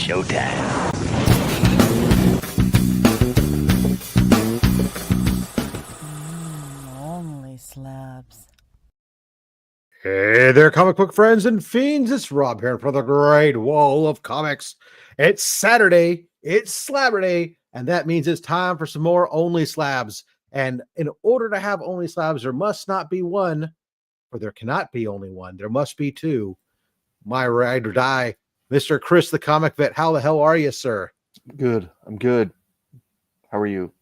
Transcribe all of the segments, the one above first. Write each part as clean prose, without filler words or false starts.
showtime. Only slabs. Hey there, comic book friends and fiends. It's Rob here for the Great Wall of Comics. It's Saturday, it's Slabber Day, and that means it's time for some more Only Slabs. And in order to have Only Slabs, there must not be one, or there cannot be only one. There must be two. My ride or die, Mr. Chris the Comic Vet. How the hell are you, sir? Good. I'm good. How are you?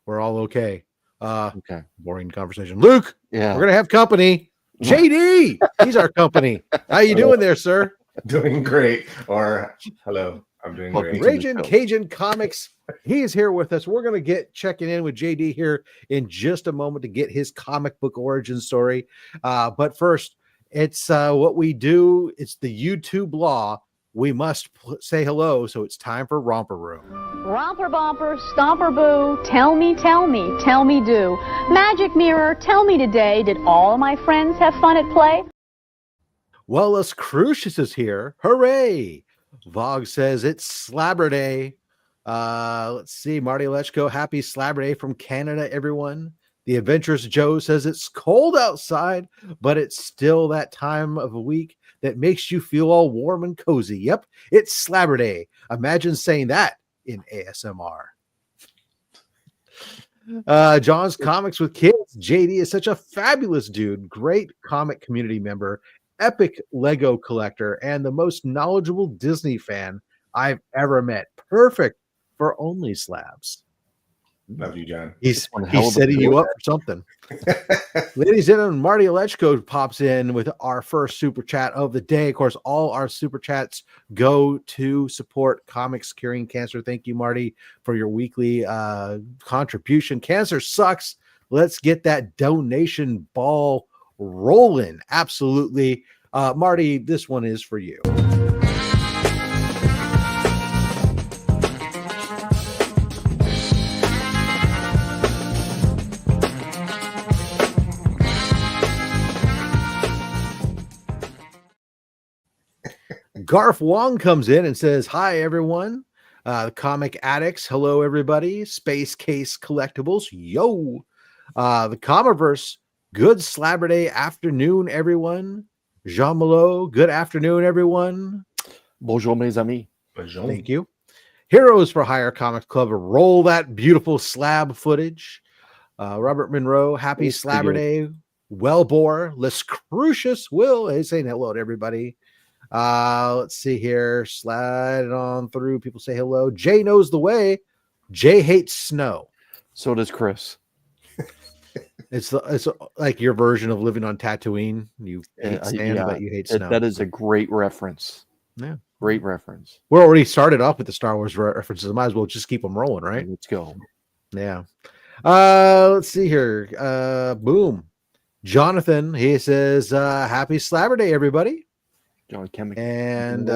We're all okay. Okay. Boring conversation. Luke, Yeah. we're gonna have company. JD, he's our company. How you doing there, sir? Doing great. Or hello, I'm doing Welcome great. to- Raging Cajun Comics. He is here with us. We're going to get checking in with JD here in just a moment to get his comic book origin story. But first, it's what we do. It's the YouTube law. We must say hello. So it's time for Romper Room. Romper bomper, stomper boo, tell me do. Magic mirror, tell me today, did all my friends have fun at play? Wellus Crucius is here. Hooray! Vogue says it's Slabber Day. Let's see. Marty Lechko, happy Slabber Day from Canada, everyone. The Adventurous Joe says it's cold outside, but it's still that time of a week that makes you feel all warm and cozy. Yep, it's Slabber Day. Imagine saying that in ASMR. John's Comics with Kids. JD is such a fabulous dude, great comic community member, epic Lego collector, and the most knowledgeable Disney fan I've ever met. Perfect for Only Slabs. Love you, John. He's One hell of a setting you deal. up for something. Ladies and gentlemen, Marty Lechko pops in with our first super chat of the day. Of course, all our super chats go to support comics curing cancer. Thank you, Marty, for your weekly contribution. Cancer sucks. Let's get that donation ball rolling. Absolutely. Marty, this one is for you. Garth Wong comes in and says, hi, everyone. Comic Addicts. Hello, everybody. Space Case Collectibles. Yo. The Comiverse. Good Slabber Day afternoon, everyone. Jean Malot. Good afternoon, everyone. Bonjour, mes amis. Thank you. Heroes for Hire Comics Club. Roll that beautiful slab footage. Robert Monroe. Happy That's pretty Slabber Day. Wellbore. Les Crucius Will. Hey, saying hello to everybody. Let's see here. Slide on through. People say hello. Jay knows the way. Jay hates snow. So does Chris. It's like your version of living on Tatooine. You hate sand, but you hate snow. That is a great reference. Yeah. Great reference. We're already started off with the Star Wars references. Might as well just keep them rolling, right? Let's go. Yeah. Let's see here. Boom. Jonathan, he says, happy Slabber Day, everybody. John Chemical. And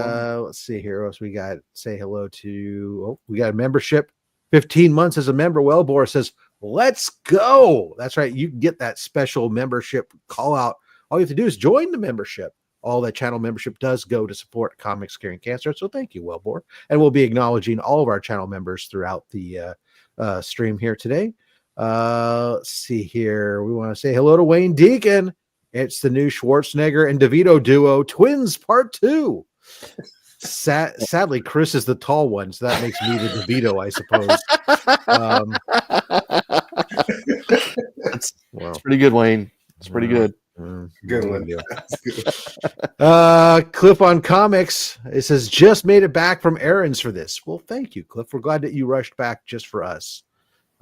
let's see here. What else we got? Say hello to. Oh, we got a membership. 15 months as a member. Wellbore says, let's go. That's right. You can get that special membership call out. All you have to do is join the membership. All that channel membership does go to support comics curing cancer. So thank you, Wellbore. And we'll be acknowledging all of our channel members throughout the stream here today. Let's see here. We want to say hello to Wayne Deacon. It's the new Schwarzenegger and DeVito duo, Twins Part 2. Sadly, Chris is the tall one, so that makes me the DeVito, I suppose. That's pretty good, Wayne. It's pretty good. Good one. Cliff on Comics. It says, just made it back from errands for this. Well, thank you, Cliff. We're glad that you rushed back just for us.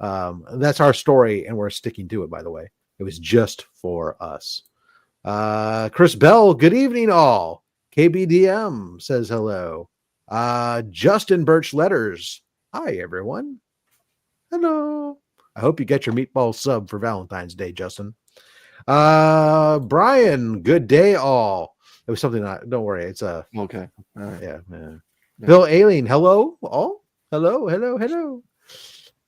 That's our story, and we're sticking to it, by the way. It was just for us. Chris Bell, good evening, all. KBDM says hello. Justin Birch Letters. Hi, everyone. Hello. I hope you get your meatball sub for Valentine's Day, Justin. Brian, good day, all. It was something don't worry. It's Okay. All right. yeah. Bill Aileen, hello, all. Hello.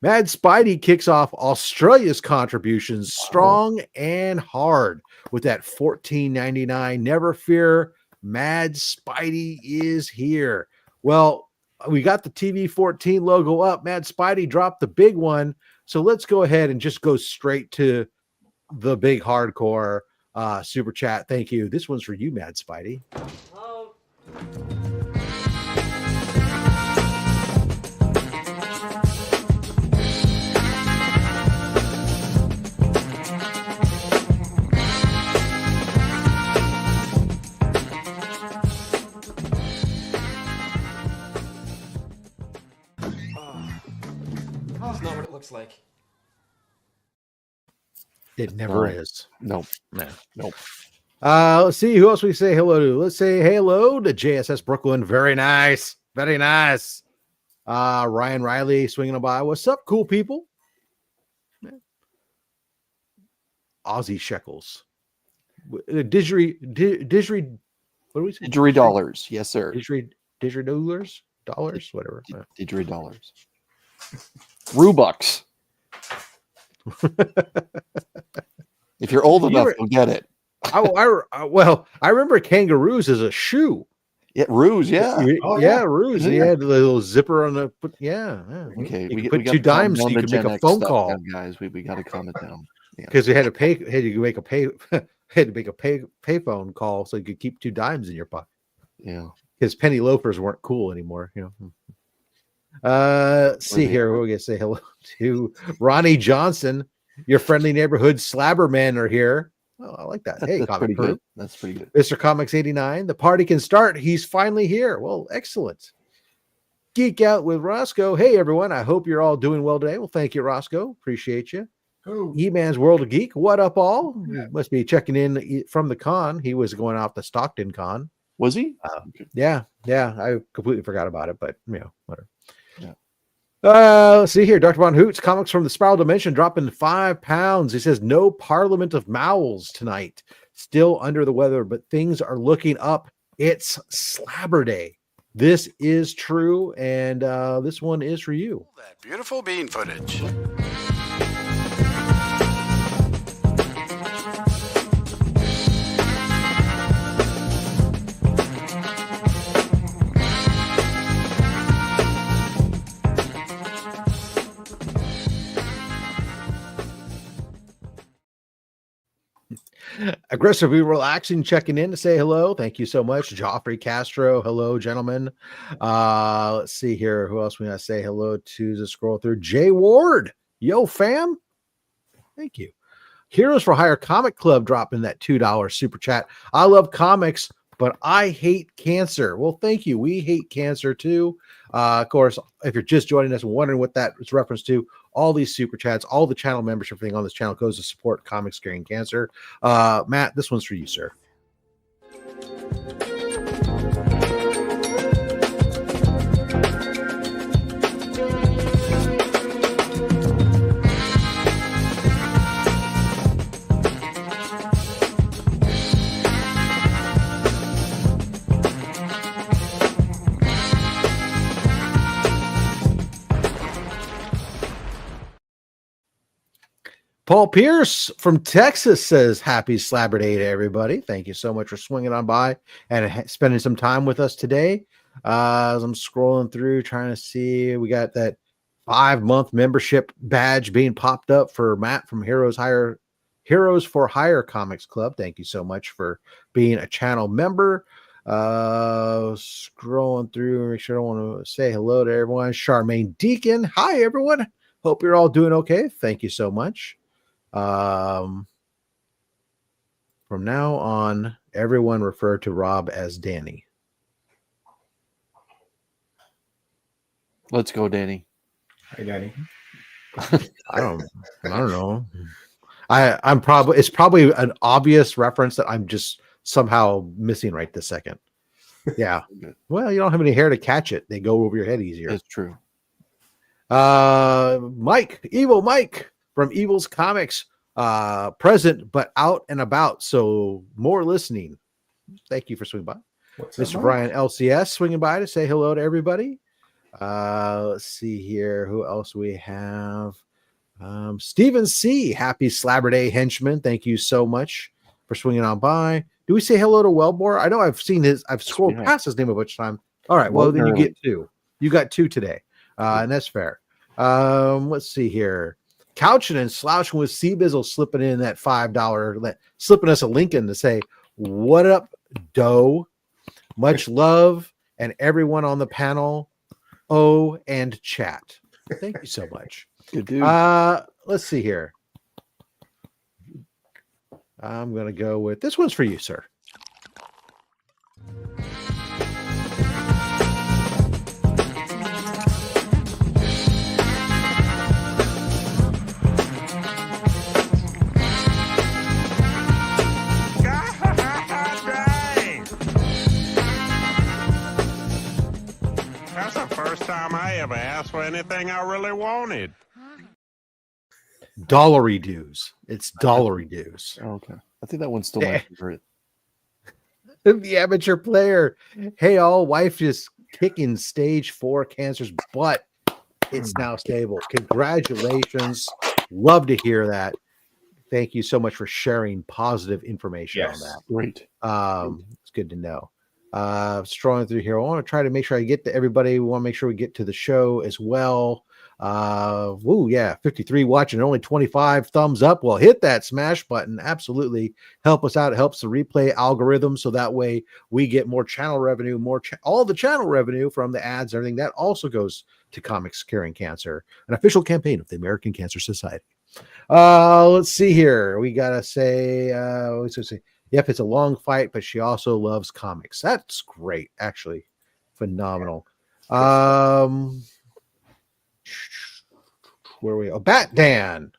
Mad Spidey kicks off Australia's contributions strong and hard with that $14.99 Never Fear Mad Spidey is here. Well, we got the TV14 logo up. Mad Spidey dropped the big one. So let's go ahead and just go straight to the big hardcore super chat. Thank you. This one's for you, Mad Spidey. That's not what it looks like. It never is. Nope. No. Nope. Let's see who else we say hello to. Let's say hello to JSS Brooklyn. Very nice. Very nice. Ryan Riley swinging by. What's up, cool people? Aussie shekels. Didgeridoo. What do we say? Didgeridoo dollars. Yes, sir. Didgeridoo dollars, whatever. Didgeridoo dollars. Rubucks. If you're old enough, you'll get it. Well, I remember kangaroos as a shoe. Yeah, ruse. Yeah. Ruse. He had the little zipper on the. Yeah. Okay. You could put 2 dimes so you could make a phone call. Down, guys, we got to calm it down. Because you had to pay. Had to make a pay phone call so you could keep 2 dimes in your pocket. Yeah. Because penny loafers weren't cool anymore. Let's see here. We're gonna say hello to Ronnie Johnson. Your friendly neighborhood slabber men are here. Oh, I like that. Hey, that's pretty good. That's pretty good. Mr. Comics 89. The party can start. He's finally here. Well, excellent. Geek Out with Roscoe. Hey, everyone. I hope you're all doing well today. Well, thank you, Roscoe. Appreciate you. Oh. E-Man's World of Geek. What up, all? Must be checking in from the con. He was going off the Stockton con. Was he? Yeah. I completely forgot about it, but whatever. Yeah. Let's see here. Dr. Von Hoots, comics from the Spiral Dimension, dropping 5 pounds. He says, no Parliament of Mowls tonight. Still under the weather, but things are looking up. It's Slabber Day. This is true, and this one is for you. That beautiful bean footage. Aggressively relaxing, checking in to say hello. Thank you so much. Joffrey Castro. Hello, gentlemen. Let's see here. Who else we got to say hello to? Just scroll through. Jay Ward. Yo, fam. Thank you. Heroes for Hire Comic Club dropping that $2 super chat. I love comics, but I hate cancer. Well, thank you. We hate cancer too. Of course, if you're just joining us and wondering what that is reference to, all these super chats, all the channel membership thing on this channel goes to support comics curing cancer. Matt, this one's for you, sir. Paul Pierce from Texas says, happy Slabber Day to everybody. Thank you so much for swinging on by and spending some time with us today. As I'm scrolling through, trying to see, we got that 5-month membership badge being popped up for Matt from Heroes for Hire Comics Club. Thank you so much for being a channel member. Scrolling through, make sure I want to say hello to everyone. Charmaine Deacon. Hi, everyone. Hope you're all doing okay. Thank you so much. From now on, everyone refer to Rob as Danny. Let's go, Danny. Hi, Danny. I don't know. It's probably an obvious reference that I'm just somehow missing right this second. Yeah. Well, you don't have any hair to catch it. They go over your head easier. That's true. Evil Mike from Evil's Comics, present but out and about, so more listening. Thank you for swinging by. Mr. Brian LCS swinging by to say hello to everybody. Let's see here who else we have. Stephen C. Happy Slabber Day henchman. Thank you so much for swinging on by. Do we say hello to Wellbore? I know I've seen his. I've scrolled have. past his name a bunch of time. All right. Well, then you get two. You got two today, and that's fair. Let's see here. Couching and slouching with Seabizzle slipping in that $5, slipping us a link in to say, "What up, Doe? Much love, and everyone on the panel. Oh, and chat. Thank you so much." Good dude. Let's see here. I'm going to go with this one's for you, sir. That's the first time I ever asked for anything I really wanted. Dollary dues. It's dollary dues. Oh, okay. I think that one's still my favorite. The amateur player. Hey, all, wife is kicking stage 4 cancer's butt. It's now stable. Congratulations. Love to hear that. Thank you so much for sharing positive information on that. Great. It's good to know. Strolling through here. I want to try to make sure I get to everybody. We want to make sure we get to the show as well. 53 watching, only 25 thumbs up. Well, hit that smash button. Absolutely help us out. It helps the replay algorithm, so that way we get more channel revenue, all the channel revenue from the ads, everything that also goes to Comics Curing Cancer, an official campaign of the American Cancer Society. Let's see here. We gotta say, yep, it's a long fight, but she also loves comics. That's great, actually. Phenomenal. Where are we? Oh, Bat Dan.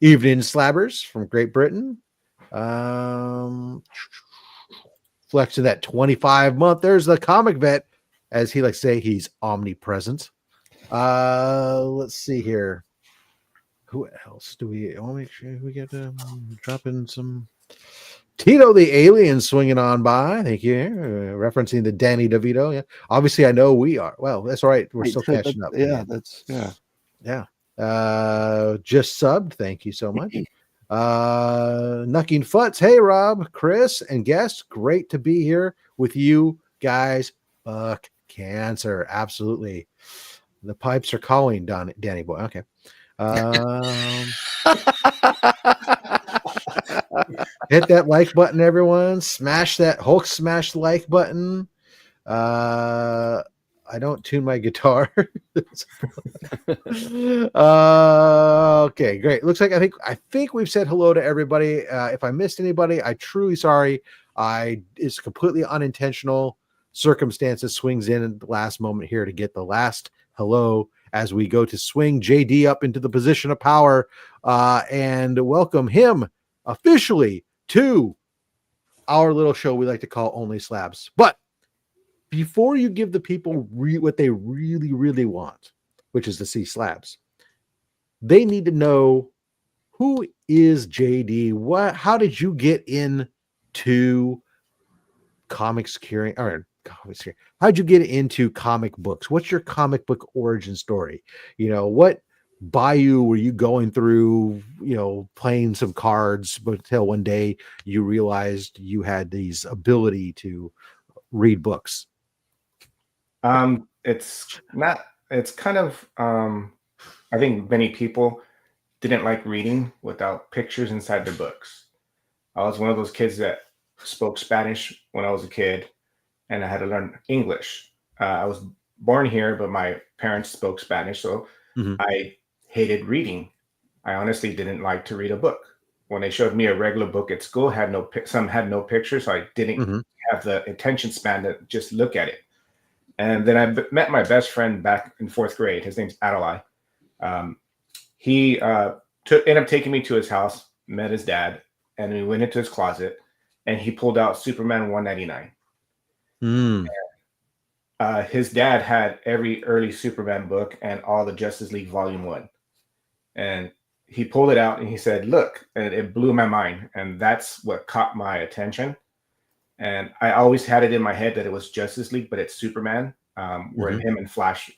Evening Slabbers from Great Britain. Flexing that 25-month. There's the comic vet, as he likes to say, he's omnipresent. Let's see here. Who else do we? I want to make sure we get dropping some. Tito the alien swinging on by. Thank you. Referencing the Danny DeVito. Yeah, obviously I know we are. Well, that's all right. We're still catching up. Yeah, just subbed. Thank you so much. Knucking Futs. Hey, Rob, Chris, and guest. Great to be here with you guys. Fuck cancer. Absolutely. The pipes are calling, Danny boy. Okay. Hit that like button, everyone. Smash that Hulk smash like button. I don't tune my guitar. Okay, great. Looks like I think we've said hello to everybody. If I missed anybody, I'm truly sorry. It's completely unintentional. Circumstances swings in at the last moment here to get the last hello as we go to swing JD up into the position of power and welcome him officially to our little show we like to call Only Slabs. But before you give the people what they really, really want, which is to see slabs, they need to know, who is JD? How did you get into comics curing? How'd you get into comic books? What's your comic book origin story? What bayou were you going through, playing some cards, but until one day you realized you had these ability to read books? It's kind of, I think many people didn't like reading without pictures inside their books. I was one of those kids that spoke Spanish when I was a kid, and I had to learn English. I was born here, but my parents spoke Spanish, so I hated reading. I honestly didn't like to read a book. When they showed me a regular book at school, some had no pictures, so I didn't have the attention span to just look at it. And then I met my best friend back in 4th grade. His name's Adolai. He ended up taking me to his house, met his dad, and we went into his closet, and he pulled out Superman 199. His dad had every early Superman book and all the Justice League Volume 1. And he pulled it out and he said, "Look," and it blew my mind. And that's what caught my attention. And I always had it in my head that it was Justice League, but it's Superman, where him and Flash,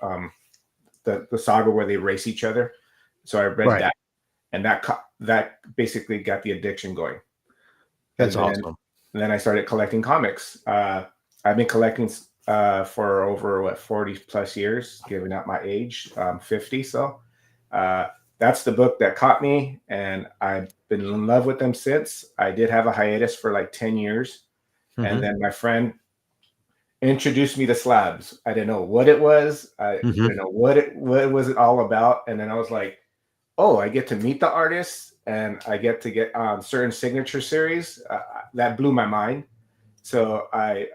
the saga where they race each other. So I read that, and that basically got the addiction going. That's and awesome. then I started collecting comics. I've been collecting for over 40 plus years, giving out my age, 50. So that's the book that caught me, and I've been in love with them since. I did have a hiatus for like 10 years. And then my friend introduced me to slabs. I didn't know what it was. I didn't know what was it all about. And then I was like, oh, I get to meet the artists and I get to get certain signature series. That blew my mind. So I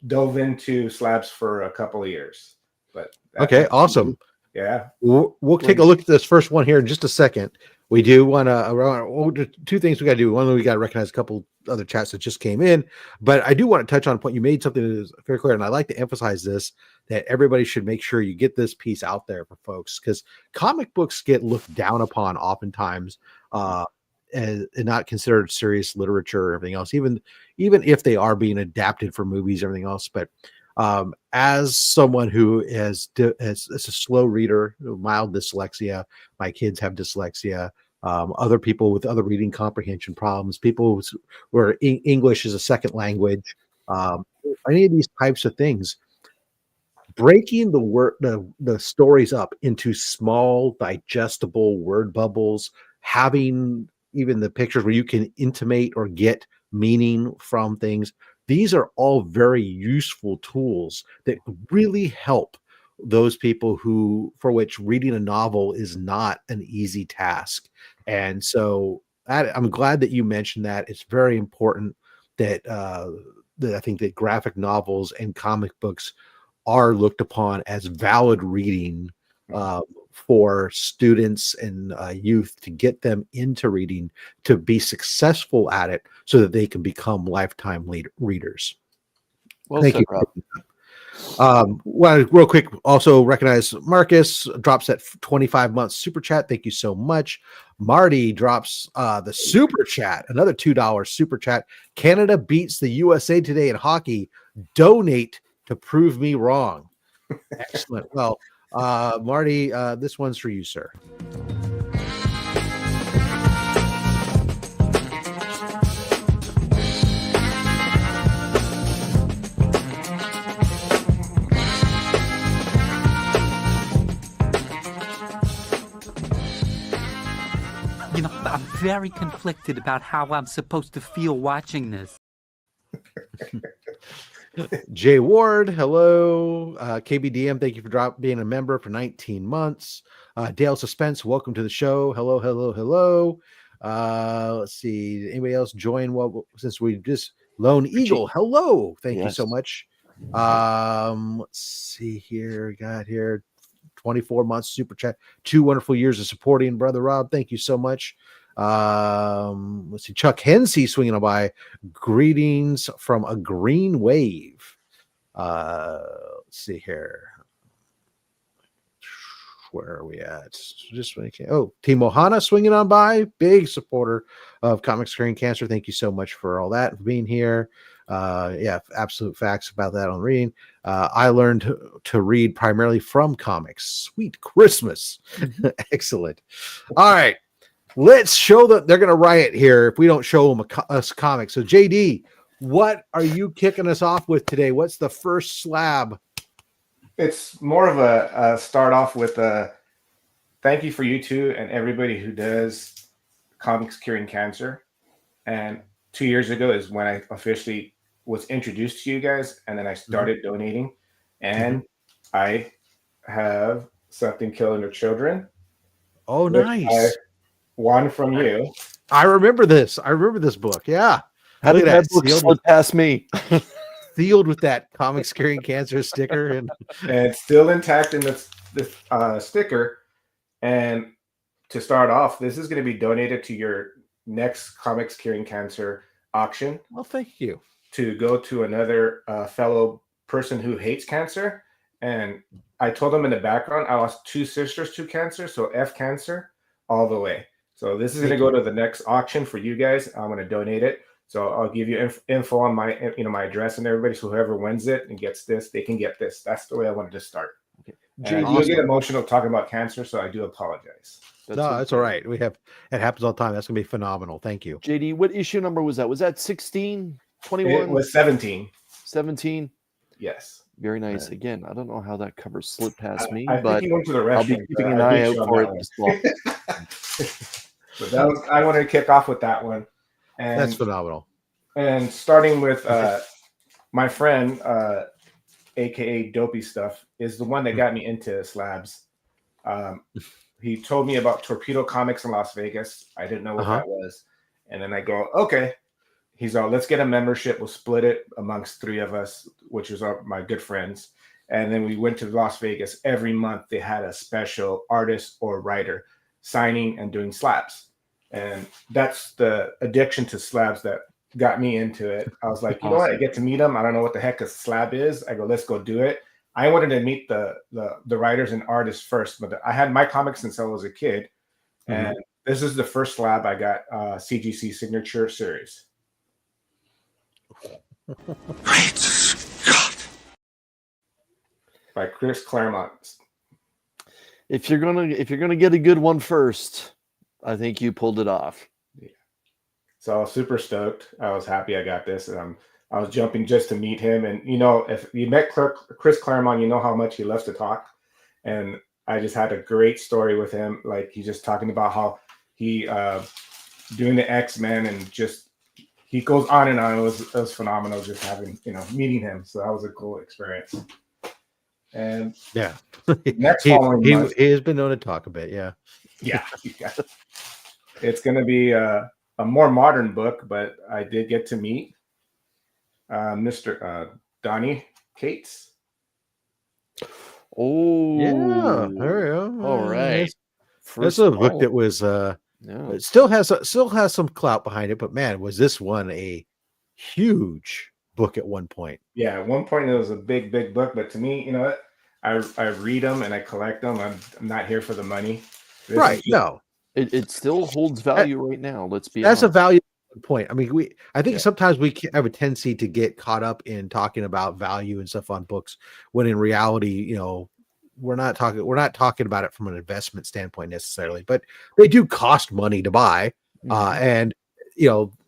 dove into slabs for a couple of years. But Okay, awesome. Yeah. We'll take a look at this first one here in just a second. We do want to, two things we got to do. One, we got to recognize a couple other chats that just came in, but I do want to touch on a point. You made something that is very clear, and I like to emphasize this, that everybody should make sure you get this piece out there for folks, because comic books get looked down upon oftentimes and not considered serious literature or everything else, even if they are being adapted for movies, everything else. But as someone who is a slow reader, mild dyslexia, my kids have dyslexia, other people with other reading comprehension problems, people where English is a second language, any of these types of things, breaking the stories up into small digestible word bubbles, having even the pictures where you can intimate or get meaning from things. These are all very useful tools that really help those people for which reading a novel is not an easy task. And so I'm glad that you mentioned that. It's very important that I think that graphic novels and comic books are looked upon as valid reading for students and youth, to get them into reading, to be successful at it, so that they can become lifetime readers. Well Thank said, you. Rob. Well, real quick, also recognize Marcus drops that 25 month super chat. Thank you so much. Marty drops the super chat, another $2 super chat. Canada beats the USA today in hockey. Donate to prove me wrong. Excellent. Well, Marty, this one's for you, sir. You know, I'm very conflicted about how I'm supposed to feel watching this. Jay Ward, hello. KBDM, thank you for being a member for 19 months. Dale Suspense, welcome to the show. Hello, hello, hello. Let's see. Anybody else join? Well, since we just Lone Eagle, hello. Thank you so much. Let's see here. Got here 24 months super chat. 2 wonderful years of supporting Brother Rob. Thank you so much. Let's see. Chuck Hensey swinging by. Greetings from a green wave. Let's see here. Where are we at? Just making. Oh, Team Ohana swinging on by. Big supporter of Comic Screen Cancer. Thank you so much for all that, for being here. Yeah, absolute facts about that on reading. I learned to read primarily from comics. Sweet Christmas. Excellent. All right. Let's show that they're going to riot here if we don't show them us comics. So, JD, what are you kicking us off with today? What's the first slab? It's more of a start off with a thank you for you two and everybody who does Comics Curing Cancer. And 2 years ago is when I officially was introduced to you guys, and then I started donating. And I have Something Killing Their Children. Oh, nice. One from you. I remember this. I remember this book. Yeah. How did that book slip past me? Sealed with that Comics Curing Cancer sticker, and it's still intact in this sticker. And to start off, this is going to be donated to your next Comics Curing Cancer auction. Well, thank you. To go to another fellow person who hates cancer. And I told them in the background I lost 2 sisters to cancer, so F cancer all the way. So this is going to go to the next auction for you guys. I'm going to donate it. So I'll give you info on my, my address and everybody. So whoever wins it and gets this, they can get this. That's the way I wanted to start. Okay. And you'll get emotional talking about cancer, so I do apologize. That's all right. It happens all the time. That's gonna be phenomenal. Thank you. JD, what issue number was that? Was that 16, 21? It was 17. 17? Yes. Very nice. Again, I don't know how that cover slipped past me, I but think he went to the restroom, I'll be keeping an eye out for it as well. But I wanted to kick off with that one. And that's phenomenal. And starting with my friend, aka Dopey Stuff, is the one that got me into slabs. He told me about Torpedo Comics in Las Vegas. I didn't know what that was. And then I go, okay. He's all, let's get a membership. We'll split it amongst 3 of us, which is my good friends. And then we went to Las Vegas. Every month they had a special artist or writer signing and doing slabs. And that's the addiction to slabs that got me into it. I was like, you know what? I get to meet them. I don't know what the heck a slab is. I go, let's go do it. I wanted to meet the writers and artists first, but I had my comics since I was a kid. And this is the first slab I got, CGC Signature Series. Great Scott! By Chris Claremont. If you're gonna get a good one first, I think you pulled it off. Yeah. So I was super stoked. I was happy I got this. And I was jumping just to meet him. And, you know, if you met Chris Claremont, you know how much he loves to talk. And I just had a great story with him. Like, he's just talking about how he doing the X-Men and just, he goes on and on. It was phenomenal just having, meeting him. So that was a cool experience. And yeah, next he has been known to talk a bit. Yeah. It's going to be a more modern book, but I did get to meet Mr. Donnie Cates. Oh, yeah, there we go. All right. That's a book that was it still has some clout behind it, but man, was this one a huge book at one point? Yeah, at one point it was a big book, but to me, you know what? I read them and I collect them. I'm not here for the money. No, it still holds value right now. Let's be that's honest. a value point. I mean, I think sometimes we have a tendency to get caught up in talking about value and stuff on books when in reality, we're not talking about it from an investment standpoint necessarily, but they do cost money to buy. And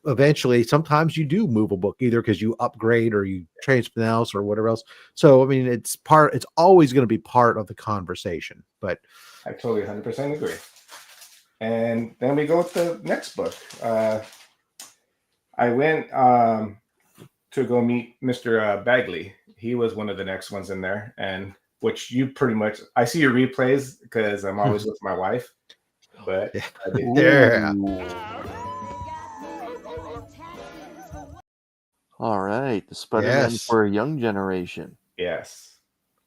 eventually sometimes you do move a book either because you upgrade or you change something else or whatever else. So I mean, it's always going to be part of the conversation. But I totally 100% agree. And then we go with the next book. I went to go meet Mr. Bagley. He was one of the next ones in there, and which you pretty much, I see your replays because I'm always with my wife. But I did. All right, the Spider-Man for a young generation. Yes,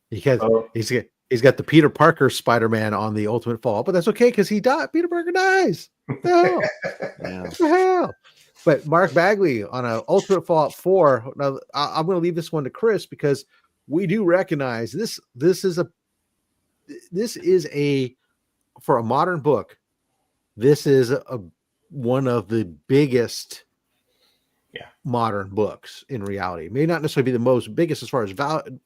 because he's got the Peter Parker Spider-Man on the Ultimate Fallout, but that's okay because he died. Peter Parker dies. What the hell? But Mark Bagley on a Ultimate Fallout 4. Now I'm going to leave this one to Chris because we do recognize this. This is a for a modern book. This is one of the biggest modern books in reality. It may not necessarily be the most biggest as far as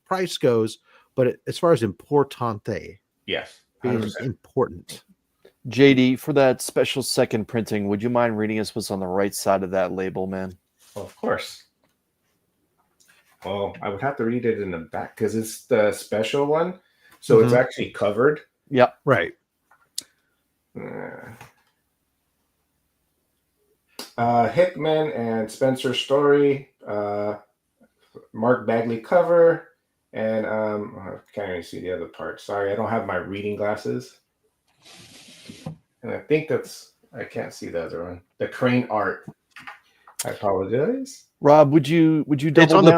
price goes, but as far as importante, yes, it is important. JD, for that special second printing, would you mind reading us what's on the right side of that label, man? Well, of course. Well, I would have to read it in the back because it's the special one, so it's actually covered. Yep, right. Hickman and Spencer Story, Mark Bagley cover, and I can't even see the other part. Sorry, I don't have my reading glasses. And I think I can't see the other one. The Crane art. I apologize. Rob, would you double It's on down?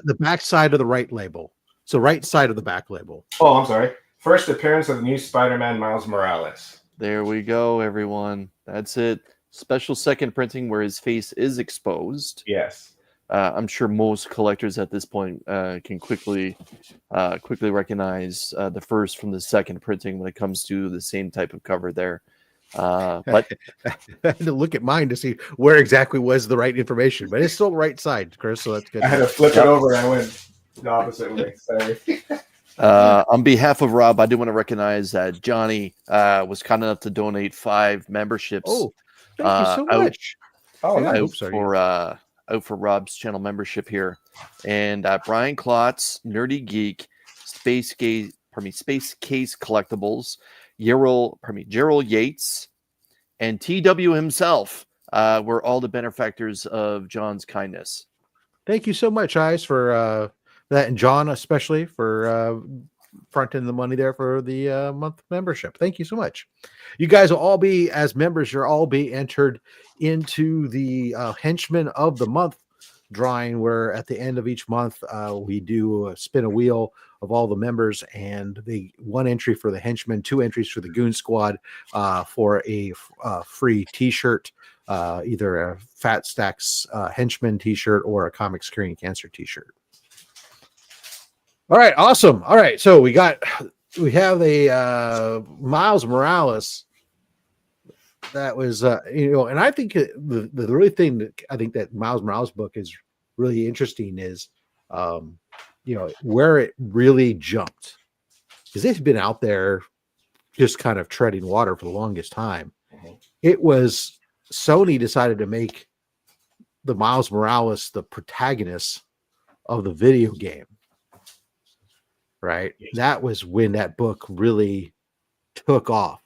the back side of the right label. So right side of the back label. Oh, I'm sorry. First appearance of the new Spider-Man Miles Morales. There we go, everyone. That's it. Special second printing where his face is exposed. Yes. I'm sure most collectors at this point can quickly recognize the first from the second printing when it comes to the same type of cover there. But I had to look at mine to see where exactly was the right information, but it's still right side, Chris. So that's good. I had to flip it over and I went the opposite way. Sorry. On behalf of Rob, I do want to recognize that Johnny was kind enough to donate 5 memberships. Oh, thank you so much. Oh, Yeah, nice. oops, sorry. Out for Rob's channel membership here, and Brian Klotz, Nerdy Geek, Space Case Collectibles, Gerald Yates, and TW himself were all the benefactors of John's kindness. Thank you so much, guys, for that, and John especially for fronting the money there for the month membership. Thank you so much. You guys will all be, as members, you'll all be entered into the Henchman of the Month drawing, where at the end of each month we do spin a wheel of all the members, and the 1 entry for the Henchman, 2 entries for the Goon Squad for a free T-shirt, either a Fat Stacks Henchman T-shirt or a Comics Curing Cancer T-shirt. All right, awesome. All right, so we have a Miles Morales that was and I think the really thing that I think that Miles Morales book is really interesting is where it really jumped, because it's been out there just kind of treading water for the longest time. It was Sony decided to make the Miles Morales the protagonist of the video game. Right. That was when that book really took off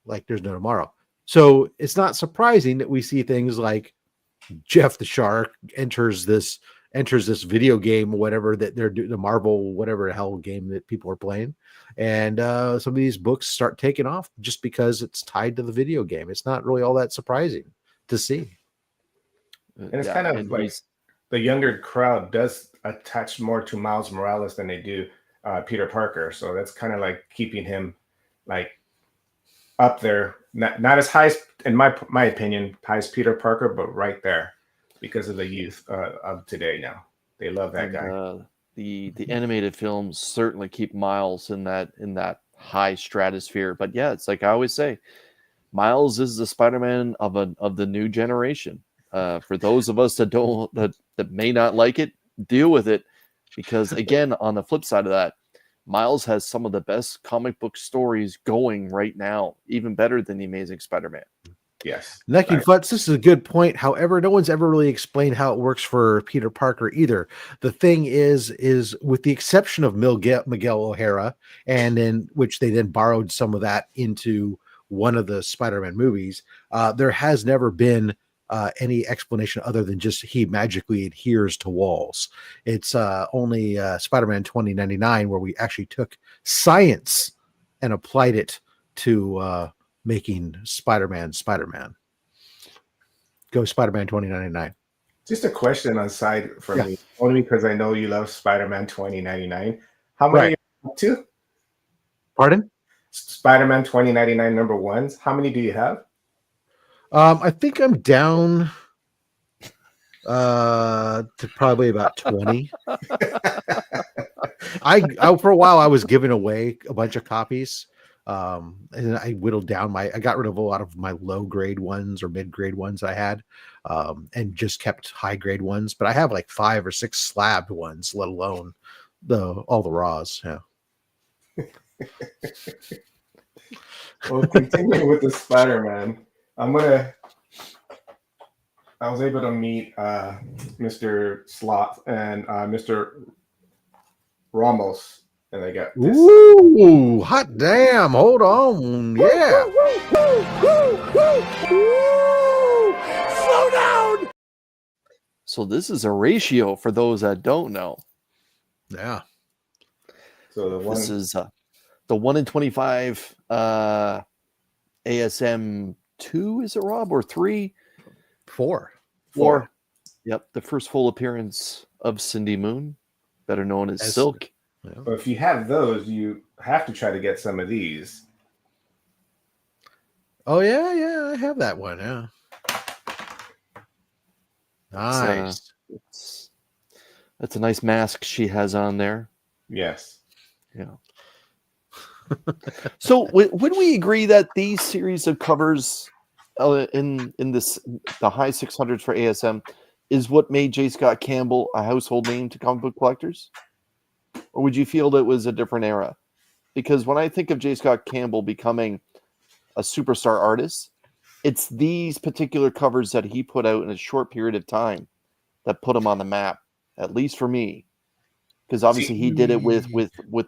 like there's no tomorrow. So it's not surprising that we see things like Jeff the Shark enters this video game or whatever that they're doing, the Marvel, whatever the hell game that people are playing. And some of these books start taking off just because it's tied to the video game. It's not really all that surprising to see. And it's kind of like the younger crowd does attach more to Miles Morales than they do Peter Parker, so that's kind of like keeping him like up there, not as high as, in my opinion, high as Peter Parker, but right there because of the youth of today. Now they love that guy. The animated films certainly keep Miles in that high stratosphere. But yeah, it's like I always say, Miles is the Spider-Man of the new generation. For those of us that may not like it, deal with it. Because again, on the flip side of that, Miles has some of the best comic book stories going right now, even better than the Amazing Spider-Man. Yes. Necking Futz, this is a good point. However, no one's ever really explained how it works for Peter Parker either. The thing is with the exception of Miguel O'Hara, and then which they then borrowed some of that into one of the Spider-Man movies, there has never been any explanation other than just he magically adheres to walls. It's only Spider-Man 2099 where we actually took science and applied it to making Spider-Man. Go Spider-Man 2099. Just a question on side for me, only because I know you love Spider-Man 2099. How many are you up to? Pardon? Spider-Man 2099 number ones. How many do you have? I think I'm down to probably about 20. I for a while I was giving away a bunch of copies. And I whittled down I got rid of a lot of my low grade ones or mid grade ones I had, and just kept high grade ones. But I have like 5 or 6 slabbed ones, let alone all the raws. Yeah. Well, continuing with the Spider-Man, I was able to meet Mr. Slot and Mr. Ramos, and they got this. Ooh, hot damn! Hold on, yeah. Slow down. So this is a ratio for those that don't know. Yeah. So this is the 1 in 25 ASM 2, is it, Rob, or 3? 4. Yep, the first full appearance of Cindy Moon, better known as Silk. Yeah. But if you have those, you have to try to get some of these. Oh yeah, I have that one. Yeah. Nice. That's a nice mask she has on there. Yes. Yeah. So would we agree that these series of covers in the high 600s for ASM is what made J. Scott Campbell a household name to comic book collectors? or would you feel that it was a different era? Because when I think of J. Scott Campbell becoming a superstar artist, it's these particular covers that he put out in a short period of time that put him on the map, at least for me. Because obviously he did it with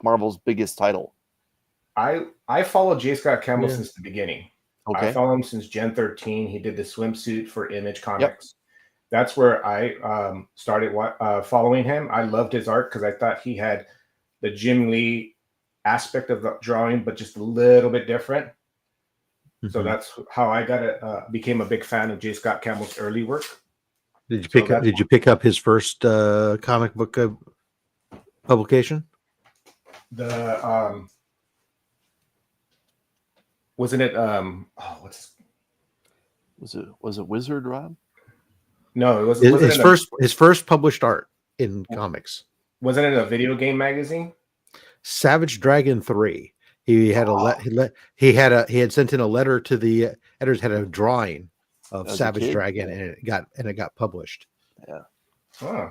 Marvel's biggest title. I followed J. Scott Campbell Yeah. since the beginning. Okay. I follow him since Gen 13. He did the swimsuit for Image Comics. That's where I started following him. I loved his art because I thought he had the Jim Lee aspect of the drawing, but just a little bit different. So that's how I became a big fan of J. Scott Campbell's early work. Did you pick up his first comic book publication? The wasn't it was it Wizard, Rob? No, it wasn't. His first published art in comics. Wasn't it a video game magazine? Savage Dragon 3. He had he had sent in a letter to the editors, had a drawing of Savage Dragon, and it got published. Yeah. Oh,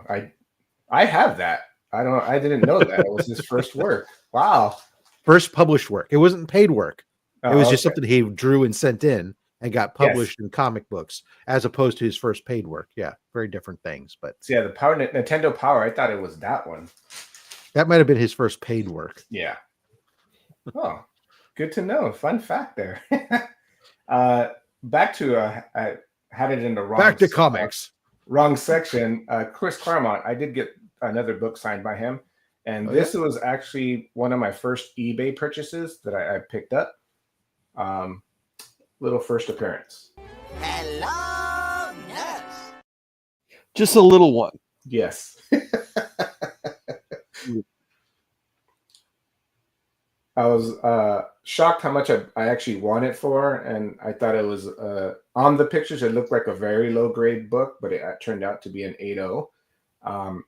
I have that. I didn't know that. It was his first work. Wow. First published work. It wasn't paid work. It was just something he drew and sent in and got published in comic books, as opposed to his first paid work. Yeah, very different things. But so the Nintendo Power, I thought it was that one. That might have been his first paid work. Yeah. Oh, good to know. Fun fact there. Back to I had it in the wrong. Back to comics. Wrong section. Chris Claremont. I did get another book signed by him, and this was actually one of my first eBay purchases that I picked up. Little first appearance. Hello, nurse. Just a little one. Yes. I was shocked how much I actually won it for, and I thought it was on the pictures it looked like a very low grade book, but it turned out to be an 8.0.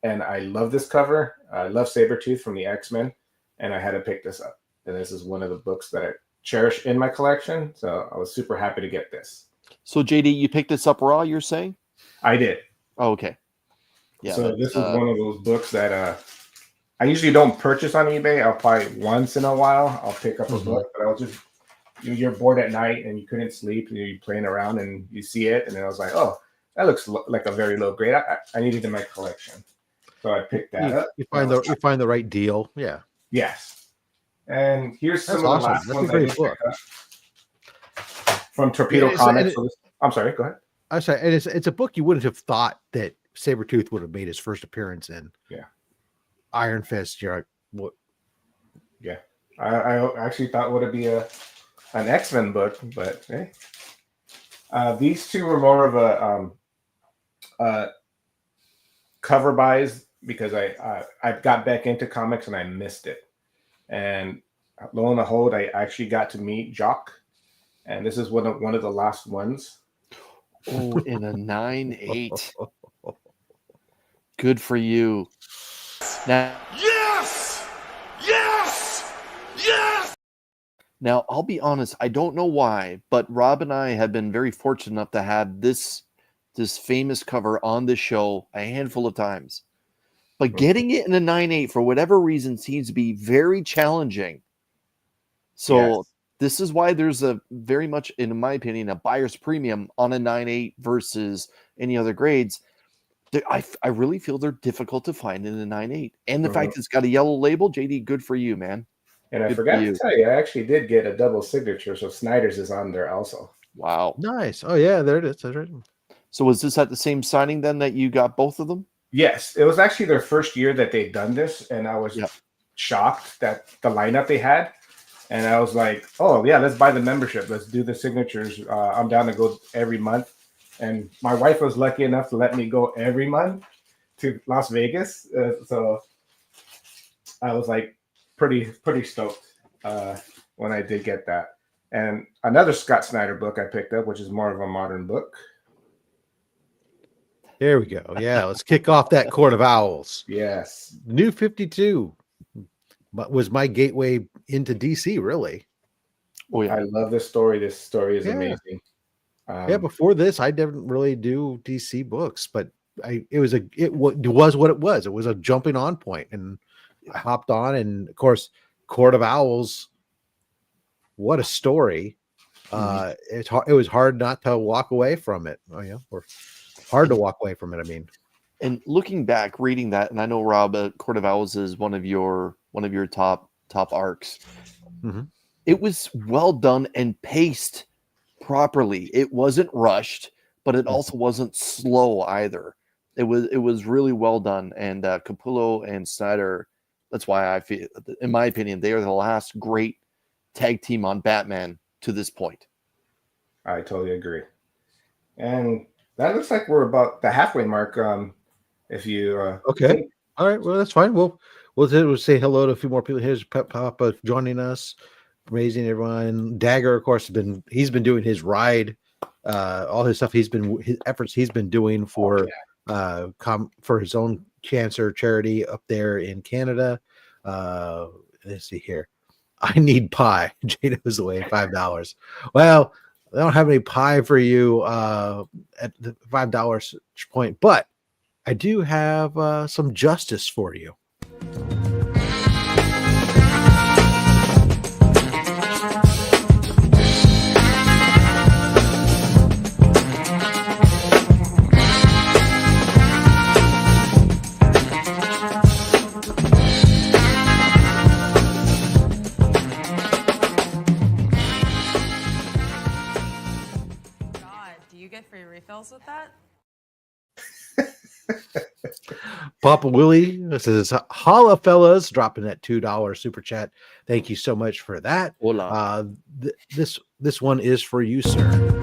And I love this cover. I love Sabretooth from the X-Men, and I had to pick this up. And this is one of the books that I cherish in my collection, so I was super happy to get this. So JD, you picked this up raw, you're saying? I did. Oh, okay. Yeah. So this is one of those books that I usually don't purchase on eBay. I'll probably once in a while I'll pick up a book, but I'll just you're bored at night and you couldn't sleep and you're playing around and you see it, and then I was like, oh, that looks like a very low grade. I need it in my collection, so I picked that up. You find the right deal. Yeah. Yes. And here's That's some of the awesome. last That's ones a great I did book. pick up from Torpedo Comics. I'm sorry. Go ahead. I'm sorry, and it's a book you wouldn't have thought that Sabretooth would have made his first appearance in. Yeah. Iron Fist. You're like, what? Yeah. I actually thought would it be an X-Men book, but hey. These two were more of a cover buys because I got back into comics and I missed it. And lo and behold, I actually got to meet Jock, and this is one of the last ones. Oh, in a 9.8. Good for you. Now, Yes! Yes! Yes! Now, I'll be honest, I don't know why, but Rob and I have been very fortunate enough to have this famous cover on the show a handful of times. But getting it in a 9.8 for whatever reason seems to be very challenging. So this is why there's a very much, in my opinion, a buyer's premium on a 9.8 versus any other grades. I really feel they're difficult to find in a 9.8. And the fact it's got a yellow label, JD, good for you, man. And I forgot to tell you, I actually did get a double signature, so Snyder's is on there also. Wow. Nice. Oh, yeah, there it is. That's right. So was this at the same signing then that you got both of them? Yes, it was actually their first year that they'd done this, and I was shocked that the lineup they had. And I was like, oh, yeah, let's buy the membership. Let's do the signatures. I'm down to go every month. And my wife was lucky enough to let me go every month to Las Vegas. So I was like pretty stoked when I did get that. And another Scott Snyder book I picked up, which is more of a modern book. There we go. Yeah, let's kick off that Court of Owls. Yes. New 52 was my gateway into DC, really. Oh, yeah. I love this story. This story is amazing. Before this, I didn't really do DC books, but it was what it was. It was a jumping on point, and I hopped on, and of course, Court of Owls. What a story! It was hard not to walk away from it. Oh yeah, or hard to walk away from it. I mean, and looking back, reading that, and I know Rob, Court of Owls is one of your top arcs. It was well done and paced properly. It wasn't rushed, but it also wasn't slow either. It was really well done. And Capullo and Snyder, that's why I feel, in my opinion, they are the last great tag team on Batman to this point. I totally agree. And that looks like we're about the halfway mark. If you okay, all right, well that's fine. We'll say hello to a few more people. Here's Papa joining us, raising everyone. Dagger, of course, he's been doing his ride, all his stuff. His efforts he's been doing for for his own cancer charity up there in Canada. Let's see here. I need pie. Jada's away, $5. Well, I don't have any pie for you at the $5 point, but I do have some justice for you. Free refills with that? Papa Willie says, "Holla, fellas!" Dropping that $2 super chat. Thank you so much for that. Hola. This one is for you, sir.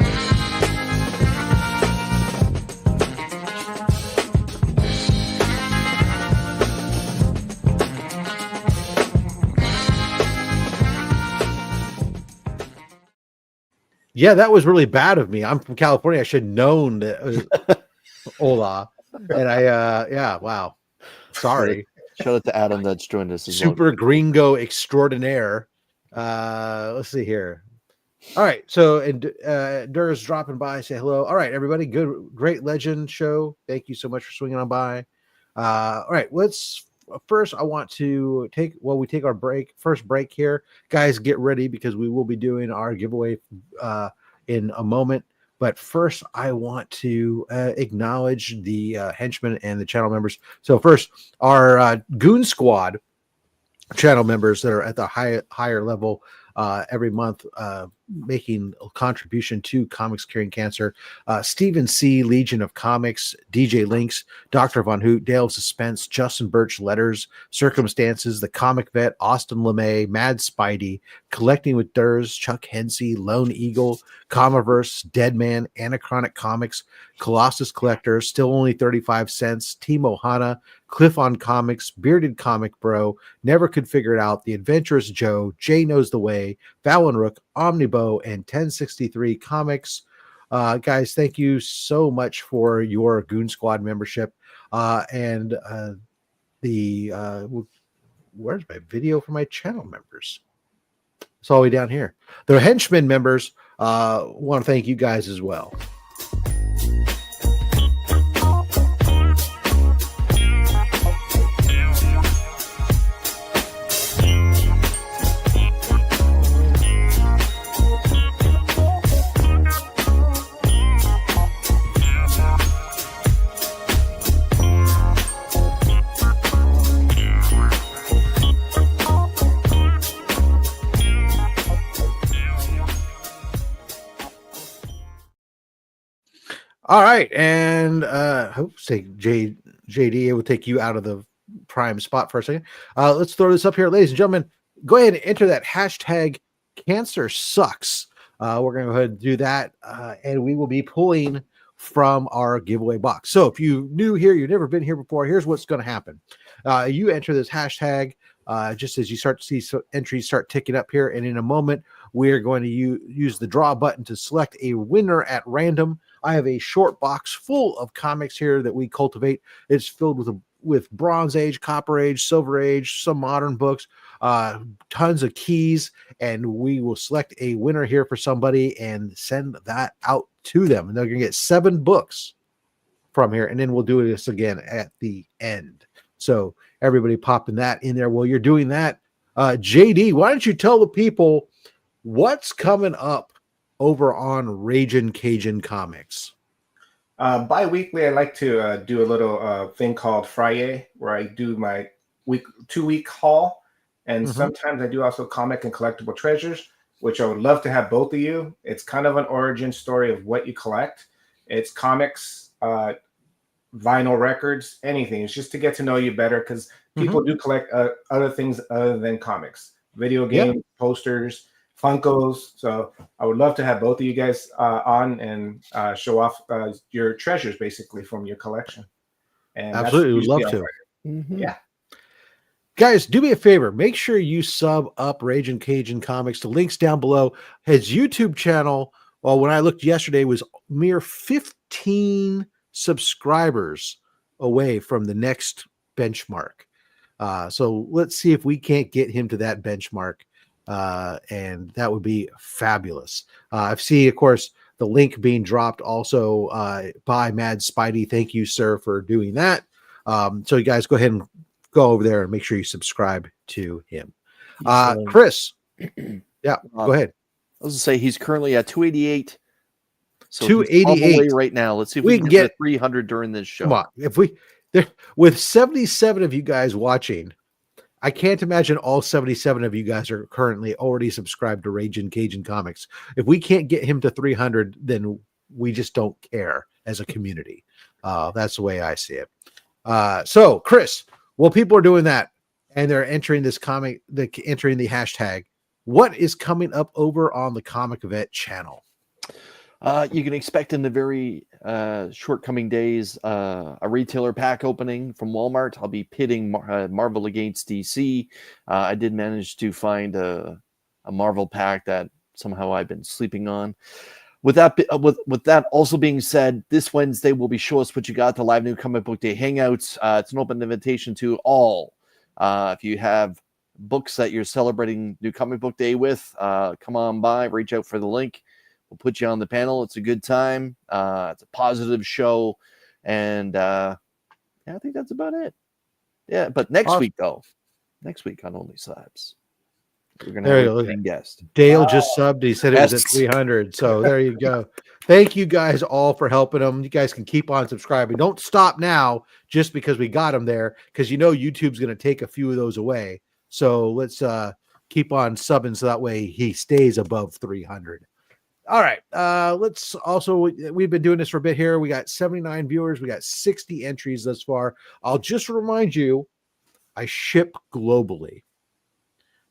Yeah, that was really bad of me. I'm from California. I should have known that it was hola. And wow. Sorry. Shout out to Adam that's joined us as Super gringo extraordinaire. Let's see here. All right. So, and Dur's dropping by. Say hello. All right, everybody. Great legend show. Thank you so much for swinging on by. All right. First, I want to take our first break here. Guys, get ready because we will be doing our giveaway in a moment. But first, I want to acknowledge the henchmen and the channel members. So first, our Goon Squad channel members that are at the higher level every month, making a contribution to Comics Curing Cancer. Stephen C., Legion of Comics, DJ Links, Dr. Von Hoot, Dale of Suspense, Justin Birch, Letters, Circumstances, The Comic Vet, Austin LeMay, Mad Spidey, Collecting with Durs, Chuck Hensey, Lone Eagle, Comiverse, Deadman, Anachronic Comics, Colossus Collector, Still Only 35 Cents, Timo Hana, Cliff on Comics, Bearded Comic Bro, Never Could Figure It Out, The Adventurous Joe, Jay Knows the Way, Fallon Rook, Omnibo, and 1063 Comics. Guys, thank you so much for your Goon Squad membership. And where's my video for my channel members? It's all the way down here. The henchmen members want to thank you guys as well. All right, and hope say JD, it will take you out of the prime spot for a second. Let's throw this up here, ladies and gentlemen. Go ahead and enter that hashtag Cancer Sucks. We're going to go ahead and do that, and we will be pulling from our giveaway box. So if you new here, you've never been here before, here's what's going to happen. You enter this hashtag just as you start to see entries start ticking up here, and in a moment, we're going to use the draw button to select a winner at random. I have a short box full of comics here that we cultivate. It's filled with Bronze Age, Copper Age, Silver Age, some modern books, tons of keys, and we will select a winner here for somebody and send that out to them. And they're going to get 7 books from here, and then we'll do this again at the end. So everybody popping that in there. While you're doing that, JD, why don't you tell the people what's coming up over on Ragin' Cajun Comics? Bi-weekly, I like to do a little thing called Friday, where I do my 2-week haul. And sometimes I do also comic and collectible treasures, which I would love to have both of you. It's kind of an origin story of what you collect. It's comics, vinyl records, anything. It's just to get to know you better, because people do collect other things other than comics, video games, posters, Funkos. So I would love to have both of you guys on and show off your treasures, basically, from your collection. And absolutely, would love to. Yeah. Guys, do me a favor. Make sure you sub up Ragin' Cajun Comics. The link's down below. His YouTube channel, well, when I looked yesterday, was mere 15 subscribers away from the next benchmark. So let's see if we can't get him to that benchmark. And that would be fabulous. I've seen, of course, the link being dropped also by Mad Spidey. Thank you, sir, for doing that. So you guys go ahead and go over there and make sure you subscribe to him. Chris, yeah, go ahead. I was going to say he's currently at 288. So 288 right now. Let's see if we can get to 300 during this show. Come on, if we with 77 of you guys watching, I can't imagine all 77 of you guys are currently already subscribed to Ragin' Cajun Comics. If we can't get him to 300, then we just don't care as a community. That's the way I see it. So, Chris, while people are doing that and they're entering this entering the hashtag, what is coming up over on the Comic Vet channel? You can expect in the very short coming days a retailer pack opening from Walmart. I'll be pitting Marvel against DC. I did manage to find a Marvel pack that somehow I've been sleeping on. With that also being said, this Wednesday will be Show Us What You Got, the live New Comic Book Day Hangouts. It's an open invitation to all. If you have books that you're celebrating New Comic Book Day with, come on by, reach out for the link. We'll put you on the panel. It's a good time. It's a positive show. And yeah, I think that's about it. Yeah, but next week on OnlySlabs, we're going to have a guest. Dale just subbed. He said it was at 300. So there you go. Thank you guys all for helping him. You guys can keep on subscribing. Don't stop now just because we got him there, because you know YouTube's going to take a few of those away. So let's keep on subbing so that way he stays above 300. All right. Let's also, we've been doing this for a bit here. We got 79 viewers. We got 60 entries thus far. I'll just remind you, I ship globally.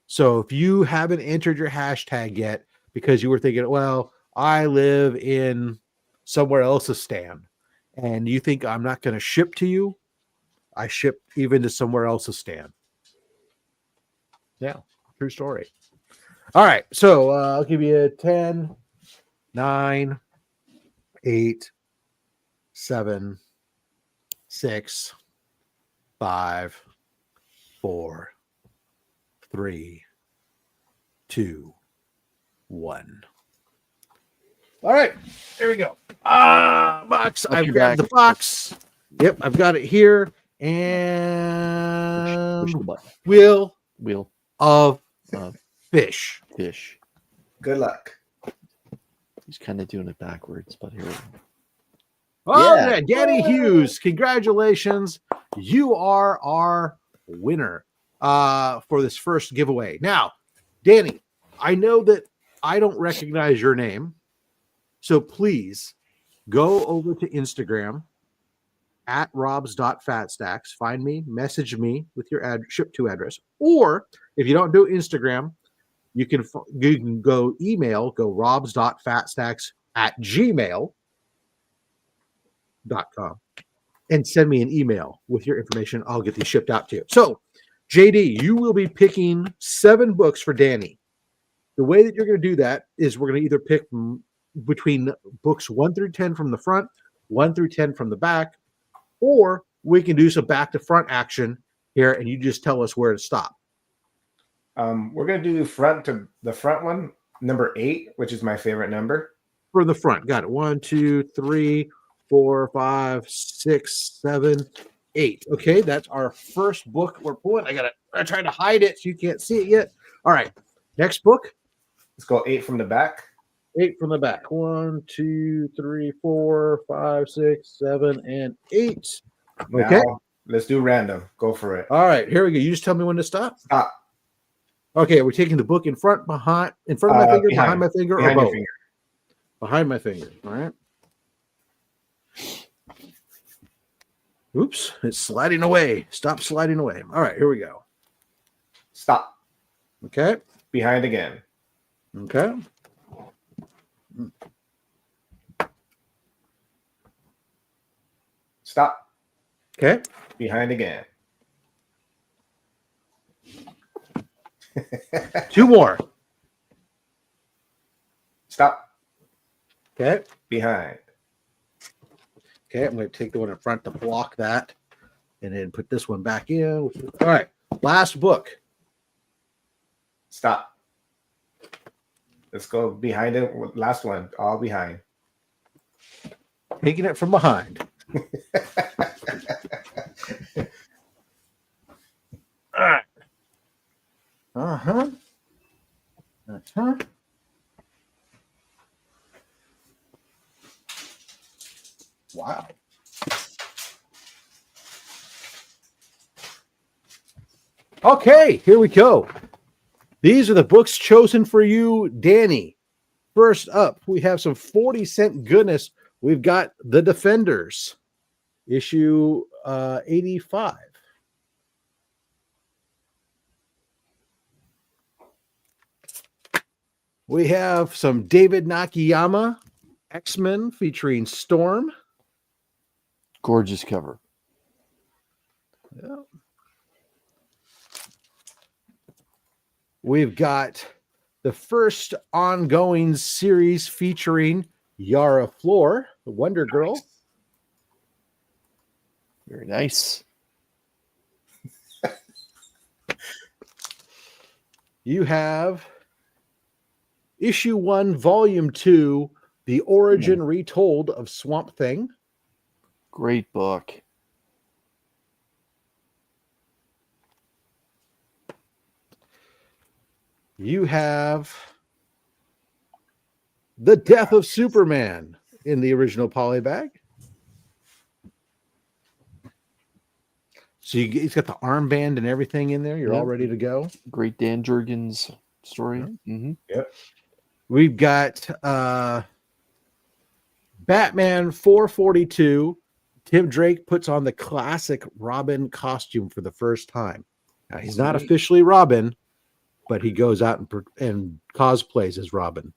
So if you haven't entered your hashtag yet because you were thinking, well, I live in somewhere else's stand and you think I'm not going to ship to you, I ship even to somewhere else's stand. Yeah, true story. All right. So I'll give you 10, 9, 8, 7, 6, 5, 4, 3, 2, 1. All right, there we go. Box. I've got the box. Yep, I've got it here. And push the button. Wheel of Fish. Good luck. He's kind of doing it backwards, but here we go. Oh, yeah. Danny Hughes, congratulations. You are our winner for this first giveaway. Now, Danny, I know that I don't recognize your name, so please go over to Instagram at robs.fatstacks. Find me, message me with your ship to address. Or if you don't do Instagram, you can go robs.fatstacks@gmail.com and send me an email with your information. I'll get these shipped out to you. So, JD, you will be picking 7 books for Danny. The way that you're going to do that is we're going to either pick between books 1 through 10 from the front, 1 through 10 from the back, or we can do some back to front action here and you just tell us where to stop. We're going to do the front one, number 8, which is my favorite number. For the front. Got it. 1, 2, 3, 4, 5, 6, 7, 8. Okay, that's our first book we're pulling. I tried to hide it so you can't see it yet. All right, next book. Let's go 8 from the back. 8 from the back. 1, 2, 3, 4, 5, 6, 7, and 8. Okay. Now, let's do random. Go for it. All right, here we go. You just tell me when to stop. Stop. Okay, we're taking the book in front of my finger, behind my finger, behind or your both? finger. Behind my finger. All right. Oops, it's sliding away. Stop sliding away. All right, here we go. Stop. Okay. Behind again. Okay. Stop. Okay. Behind again. 2 more. Stop. Okay. Behind. Okay, I'm going to take the one in front to block that and then put this one back in. All right, last book. Stop. Let's go behind it. Last one. All behind. Taking it from behind. All right. Uh-huh. Uh-huh. Wow. Okay, here we go. These are the books chosen for you, Danny. First up, we have some 40-cent goodness. We've got The Defenders, issue 85. We have some David Nakayama, X-Men featuring Storm. Gorgeous cover. Yeah. We've got the first ongoing series featuring Yara Flor, the Wonder Girl. Very nice. You have issue 1, volume 2, The Origin Retold of Swamp Thing. Great book. You have The Death of Superman in the original polybag. So he's got the armband and everything in there. You're all ready to go. Great Dan Jurgens story. Mm-hmm. Yep. We've got Batman 442. Tim Drake puts on the classic Robin costume for the first time. Now, he's not officially Robin, but he goes out and cosplays as Robin.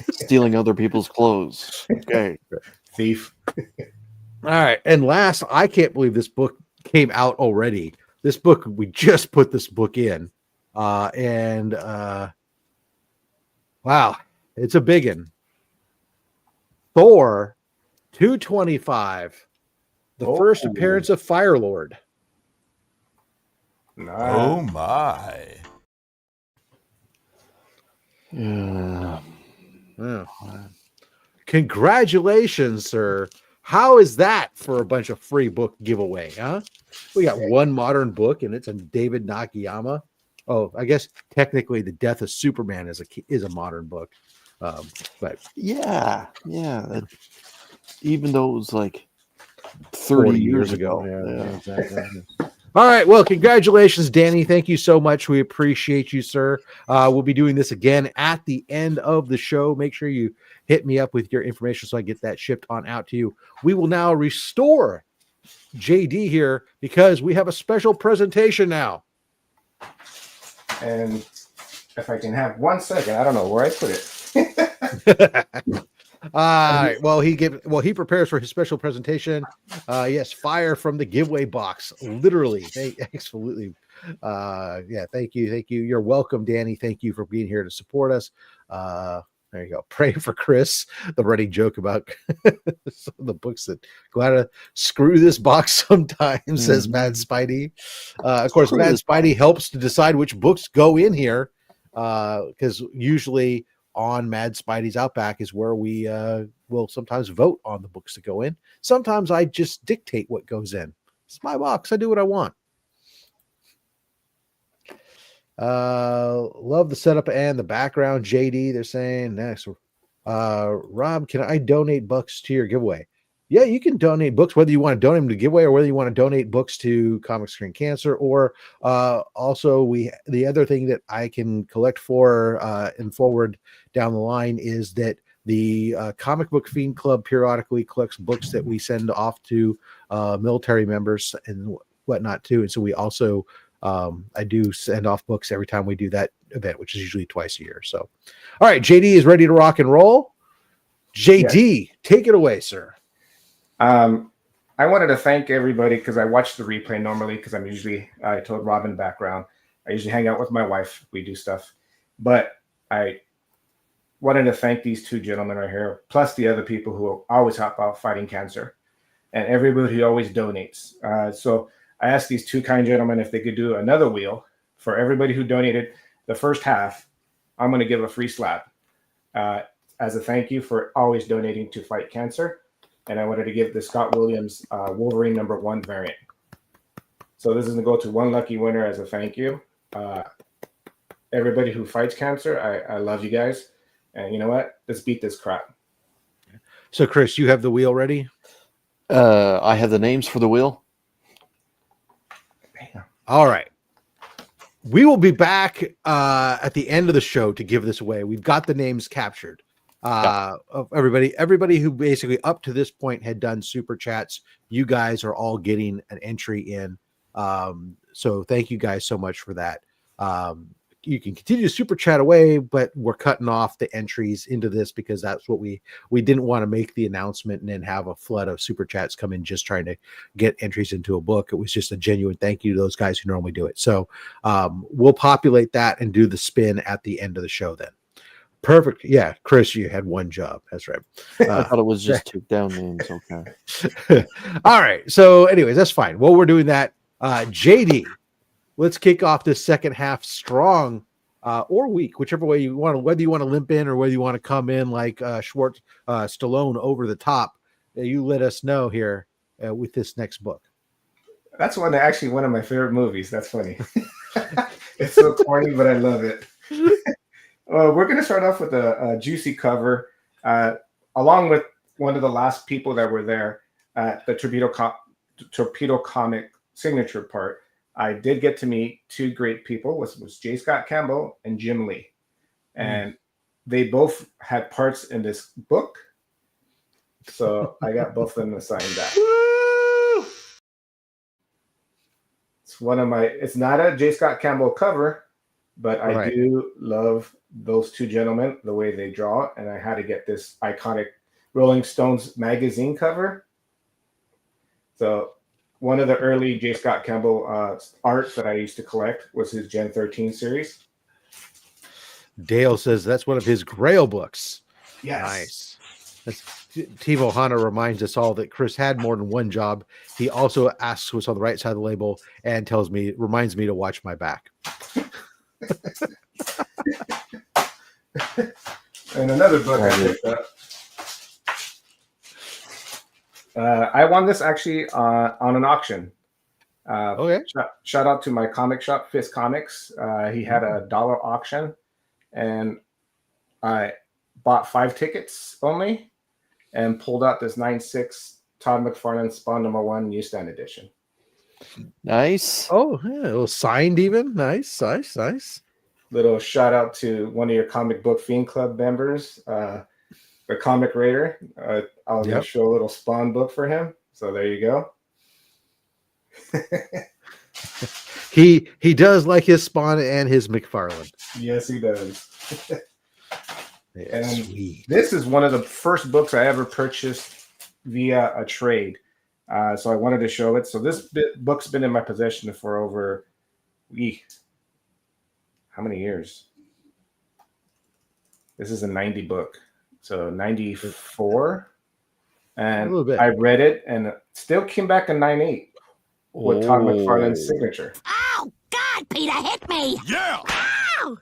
Stealing other people's clothes. Okay. Thief. All right. And last, I can't believe this book came out already. This book, we just put this book in. Wow, it's a big one. Thor 225. The first appearance of Firelord. Nice. Oh my. Yeah. Yeah. Congratulations, sir. How is that for a bunch of free book giveaway, huh? We got one modern book, and it's a David Nakayama. Oh, I guess technically The Death of Superman is a modern book. But yeah. Even though it was like 30 years ago. Yeah, exactly. All right. Well, congratulations, Danny. Thank you so much. We appreciate you, sir. We'll be doing this again at the end of the show. Make sure you hit me up with your information so I get that shipped on out to you. We will now restore JD here because we have a special presentation now. And if I can have 1 second, I don't know where I put it. All right. Well, he prepares for his special presentation. Yes, fire from the giveaway box. Literally. Absolutely. Yeah, thank you. You're welcome, Danny. Thank you for being here to support us. There you go. Pray for Chris. The running joke about some of the books that go out to screw this box sometimes, says Mad Spidey. Of course, Mad Spidey helps to decide which books go in here because usually on Mad Spidey's Outback is where we will sometimes vote on the books that go in. Sometimes I just dictate what goes in. It's my box. I do what I want. Love the setup and the background. JD, they're saying next. Rob, can I donate books to your giveaway? Yeah, you can donate books, whether you want to donate them to giveaway or whether you want to donate books to Comic Screen Cancer, or also the other thing that I can collect for and forward down the line is that the Comic Book Fiend Club periodically collects books that we send off to military members and whatnot too. And so we also I do send off books every time we do that event, which is usually twice a year. So, all right, JD is ready to rock and roll. JD, take it away, sir. I wanted to thank everybody because I watch the replay normally because I told Robin background. I usually hang out with my wife. We do stuff. But I wanted to thank these two gentlemen right here, plus the other people who always help out fighting cancer, and everybody who always donates. So I asked these two kind gentlemen if they could do another wheel for everybody who donated the first half. I'm going to give a free slab as a thank you for always donating to fight cancer. And I wanted to give the Scott Williams Wolverine #1 variant. So this is going to go to one lucky winner as a thank you. Everybody who fights cancer, I love you guys. And you know what? Let's beat this crap. So, Chris, you have the wheel ready? I have the names for the wheel. All right. We will be back at the end of the show to give this away. We've got the names captured of everybody who basically up to this point had done super chats. You guys are all getting an entry in. So thank you guys so much for that. You can continue to super chat away, but we're cutting off the entries into this because that's what we didn't want to make the announcement and then have a flood of super chats come in just trying to get entries into a book. It was just a genuine thank you to those guys who normally do it. So we'll populate that and do the spin at the end of the show then. Perfect. Yeah, Chris, you had one job. That's right. I thought it was just took down names. Okay. All right. So anyways, that's fine. While we're doing that, JD, let's kick off this second half strong or weak, whichever way you want to, whether you want to limp in or whether you want to come in like Stallone over the top. You let us know here with this next book. That's one of my favorite movies. That's funny. It's so corny, but I love it. We're going to start off with a juicy cover, along with one of the last people that were there at the Torpedo Comic signature part. I did get to meet two great people, was J. Scott Campbell and Jim Lee. And they both had parts in this book. So I got both of them to sign that. It's not a J. Scott Campbell cover, but I do love those two gentlemen, the way they draw. And I had to get this iconic Rolling Stones magazine cover. So one of the early J. Scott Campbell art that I used to collect was his Gen 13 series. Dale says that's one of his Grail books. Yes. Nice. Timo Hana reminds us all that Chris had more than one job. He also asks what's on the right side of the label and reminds me to watch my back. And another book I picked up. I won this actually on an auction. Okay. Shout out to my comic shop, Fist Comics. He had a $1 auction, and I bought 5 tickets only, and pulled out this 9/6 Todd McFarlane Spawn #1 newsstand edition. Nice. Oh, yeah, it was signed even. Nice. Little shout out to one of your Comic Book Fiend Club members, the Comic Raider. I was going to show a little Spawn book for him. So there you go. He does like his Spawn and his McFarlane. Yes, he does. Yeah, and sweet. This is one of the first books I ever purchased via a trade. So I wanted to show it. So this book's been in my possession for over, how many years? This is a 90 book. So 94. And I read it, and it still came back in 9/8 with Todd McFarlane's signature. Oh, God, Peter, hit me! Yeah! Ow!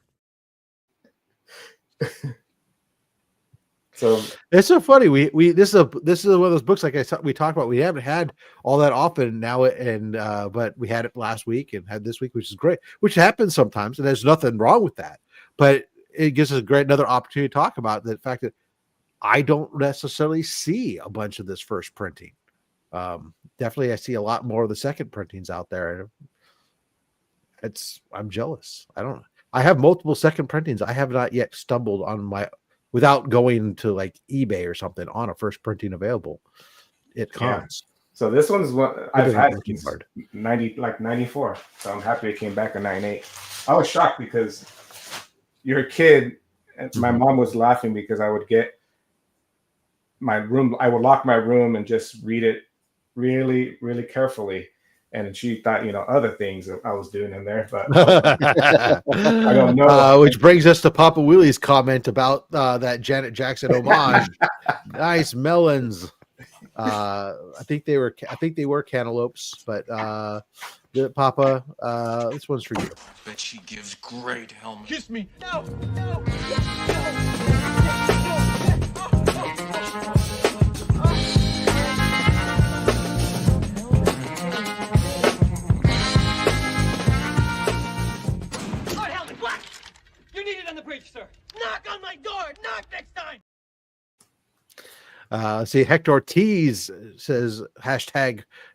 So It's so funny. We this is one of those books like we talked about. We haven't had all that often now, and but we had it last week and had this week, which is great. Which happens sometimes, and there's nothing wrong with that. But it gives us another opportunity to talk about the fact that I don't necessarily see a bunch of this first printing. Definitely, I see a lot more of the second printings out there. I'm jealous. I have multiple second printings. I have not yet stumbled on without going to like eBay or something on a first printing available. It comes. Yeah. So this one's what I've had since hard. 94. So I'm happy it came back in 98. I was shocked because you're a kid. And my mom was laughing because I would get my room. I would lock my room and just read it really, really carefully. And she thought, other things that I was doing in there, but I don't know. Which brings us to Papa Willie's comment about that Janet Jackson homage. Nice melons. I think they were cantaloupes, but Papa, this one's for you. Bet she gives great helmet. Kiss me. No. On the bridge, sir. Knock on my door. Knock next time. See, Hector Ortiz says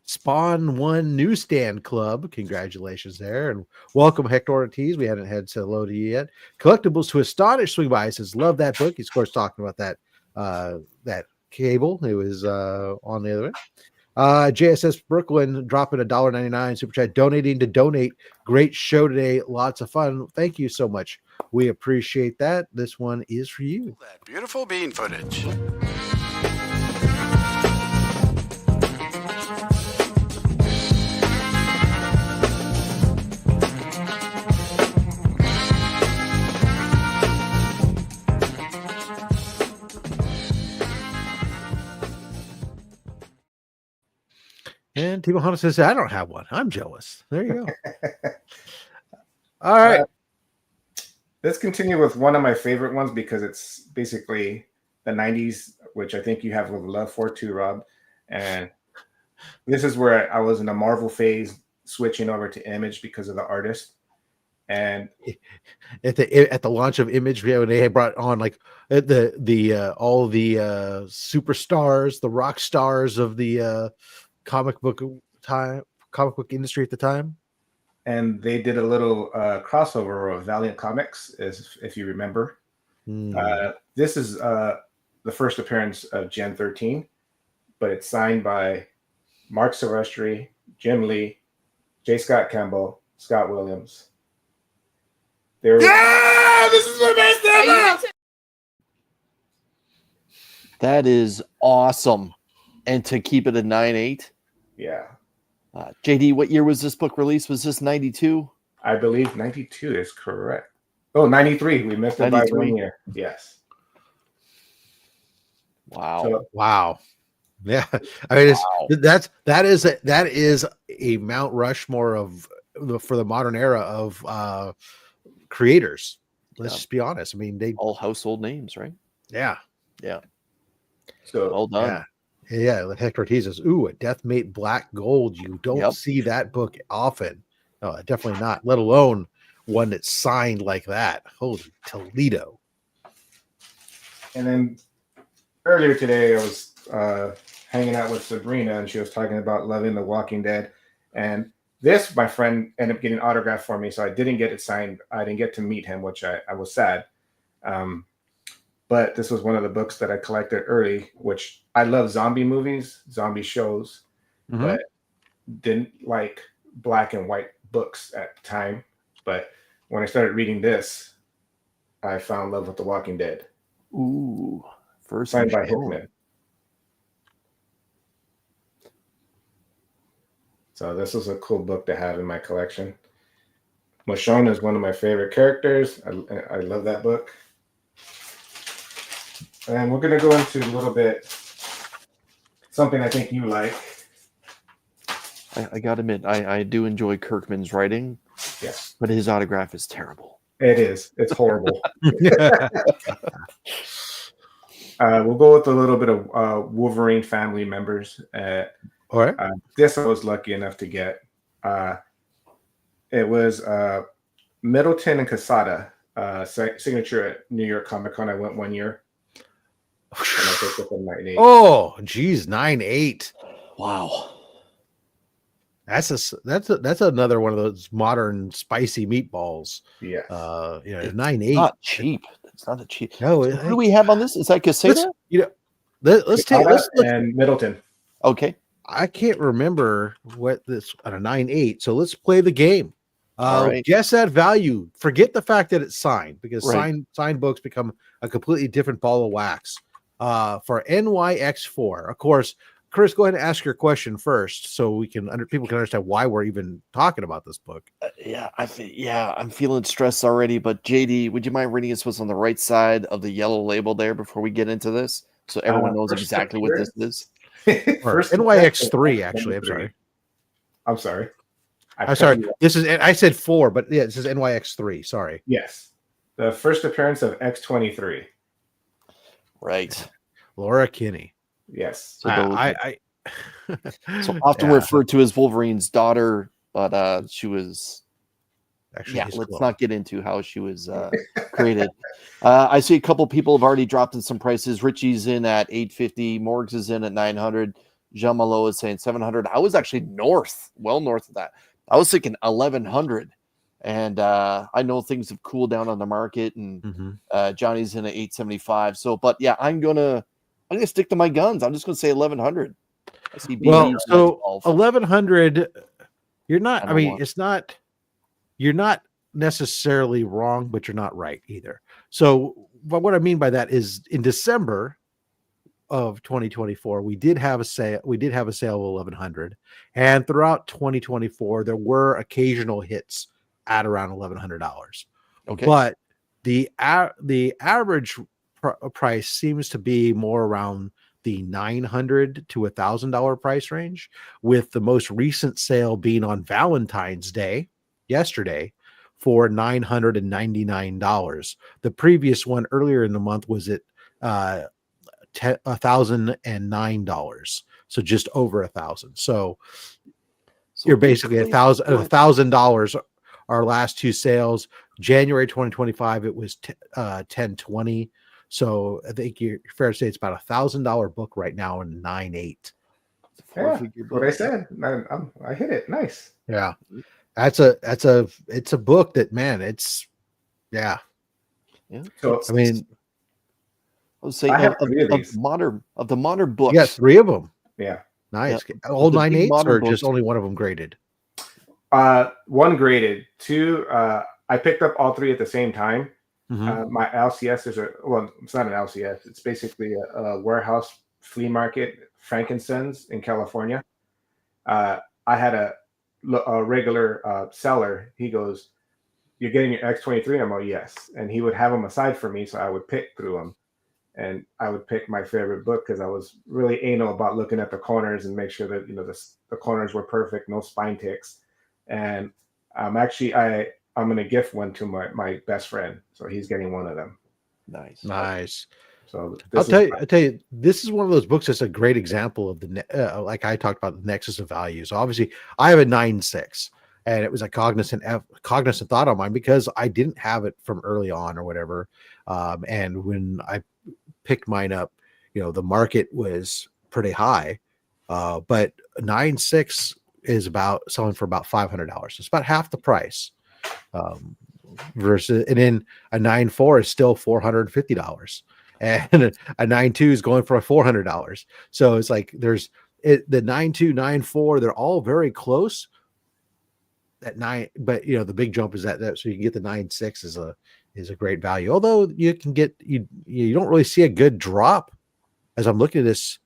#Spawn One Newsstand Club. Congratulations there, and welcome Hector Ortiz. We hadn't had hello to you yet. Collectibles to Astonish swing by. He says love that book. He's of course talking about that cable. It was on the other end. JSS Brooklyn dropping $1.99 super chat, donating to donate. Great show today, lots of fun. Thank you so much. We appreciate that. This one is for you. That beautiful bean footage. And Timo Hunter says, I don't have one. I'm jealous. There you go. All right. Let's continue with one of my favorite ones because it's basically the 90s, which I think you have a love for too, Rob. And this is where I was in the Marvel phase, switching over to Image because of the artist. And at the launch of Image, when they brought on like the all the superstars, the rock stars of the comic book industry at the time. And they did a little crossover of Valiant Comics, if you remember. This is the first appearance of Gen 13, but it's signed by Mark Silvestri, Jim Lee, J. Scott Campbell, Scott Williams. This is my best ever! That is awesome. And to keep it at 9.8. Yeah. JD, what year was this book released? Was this 92? I believe 92 is correct. Oh, 93. We missed it by 1 year. Yes. Wow. So, wow. Yeah. I mean, that is a Mount Rushmore for the modern era of creators. Let's just be honest. I mean, they all household names, right? Yeah. Yeah. So well done. Yeah. Yeah, Hector Ortiz says, ooh, a Deathmate Black Gold. You don't see that book often. No, definitely not, let alone one that's signed like that. Holy Toledo. And then earlier today, I was hanging out with Sabrina, and she was talking about loving The Walking Dead. And this, my friend ended up getting autographed for me, so I didn't get it signed. I didn't get to meet him, which I was sad. But this was one of the books that I collected early, which I love zombie movies, zombie shows, but didn't like black and white books at the time. But when I started reading this, I found love with The Walking Dead. Ooh, first signed by Hickman. So this was a cool book to have in my collection. Michonne is one of my favorite characters. I love that book. And we're going to go into a little bit something I think you like. I got to admit, I do enjoy Kirkman's writing. Yes. But his autograph is terrible. It is. It's horrible. We'll go with a little bit of Wolverine family members. All right. This I was lucky enough to get. It was Middleton and Casada signature at New York Comic Con. I went one year. And I picked up a 9.8. Oh, geez, 9.8. Wow. That's another one of those modern spicy meatballs. Yes. 9.8. Not cheap. It's not a cheap. No, So who do we have on this? Is that Casada? Let's look. And Middleton. Okay. I can't remember what this on a 9.8. So let's play the game. Right. Guess that value. Forget the fact that it's signed, because Right. signed books become a completely different ball of wax. For NYX4, of course. Chris, go ahead and ask your question first, so we can people can understand why we're even talking about this book. I'm feeling stressed already. But JD, would you mind reading us what's on the right side of the yellow label there before we get into this, so everyone knows exactly what this is? First NYX3, actually. I'm sorry. I'm sorry. This is, I said 4, but yeah, this is NYX3. Sorry. Yes. The first appearance of X-23. Right. Laura Kinney. Yes. So So often referred to as Wolverine's daughter, but she was. Actually, let's not get into how she was created. I see a couple people have already dropped in some prices. Richie's in at $850. Morgs is in at $900. Jean Malo is saying $700. I was actually well north of that. I was thinking $1,100. And I know things have cooled down on the market, and Johnny's in at $875. So, but yeah, I'm gonna stick to my guns. I'm just gonna say $1,100. I see. So $1,100. You're not. I mean, it's not. You're not necessarily wrong, but you're not right either. So, but what I mean by that is, in December of 2024, we did have a sale. We did have a sale of $1,100, and throughout 2024, there were occasional hits at around $1,100. Okay, but the average price seems to be more around the $900 to $1,000 price range, with the most recent sale being on Valentine's Day yesterday for $999. The previous one earlier in the month was at $1,009, so just over $1,000. So you're basically $1,000. Our last two sales, January 2025, it was $1,020. So I think you're fair to say it's about $1,000 book right now in 9.8. Yeah, what I said. I hit it. Nice. Yeah, it's a book that, man, it's yeah. So I mean, I would say of the modern books. Yeah, 3 of them. Yeah, nice. All 9.8s, or just only one of them graded? One graded. 2. I picked up all 3 at the same time. My LCS is it's not an LCS. It's basically a warehouse flea market, Frankincense in California. I had a regular seller. He goes, "You're getting your X-23?" I'm like, "Yes." And he would have them aside for me, so I would pick through them, and I would pick my favorite book because I was really anal about looking at the corners and make sure that the corners were perfect, no spine ticks. And I'm going to gift one to my best friend, so he's getting one of them. Nice. So I'll tell you, this is one of those books that's a great example of like I talked about, the nexus of value. So obviously, I have a 9.6, and it was a cognizant thought on mine because I didn't have it from early on or whatever. And when I picked mine up, the market was pretty high, but 9.6 is selling for about $500. It's about half the price. Versus, and then a 9.4 is still $450, and a 9.2 is going for $400. So it's like the 9.2, 9.4, they're all very close at 9, but the big jump is that so you can get the 9.6 is a great value. Although you can get you don't really see a good drop as I'm looking at this.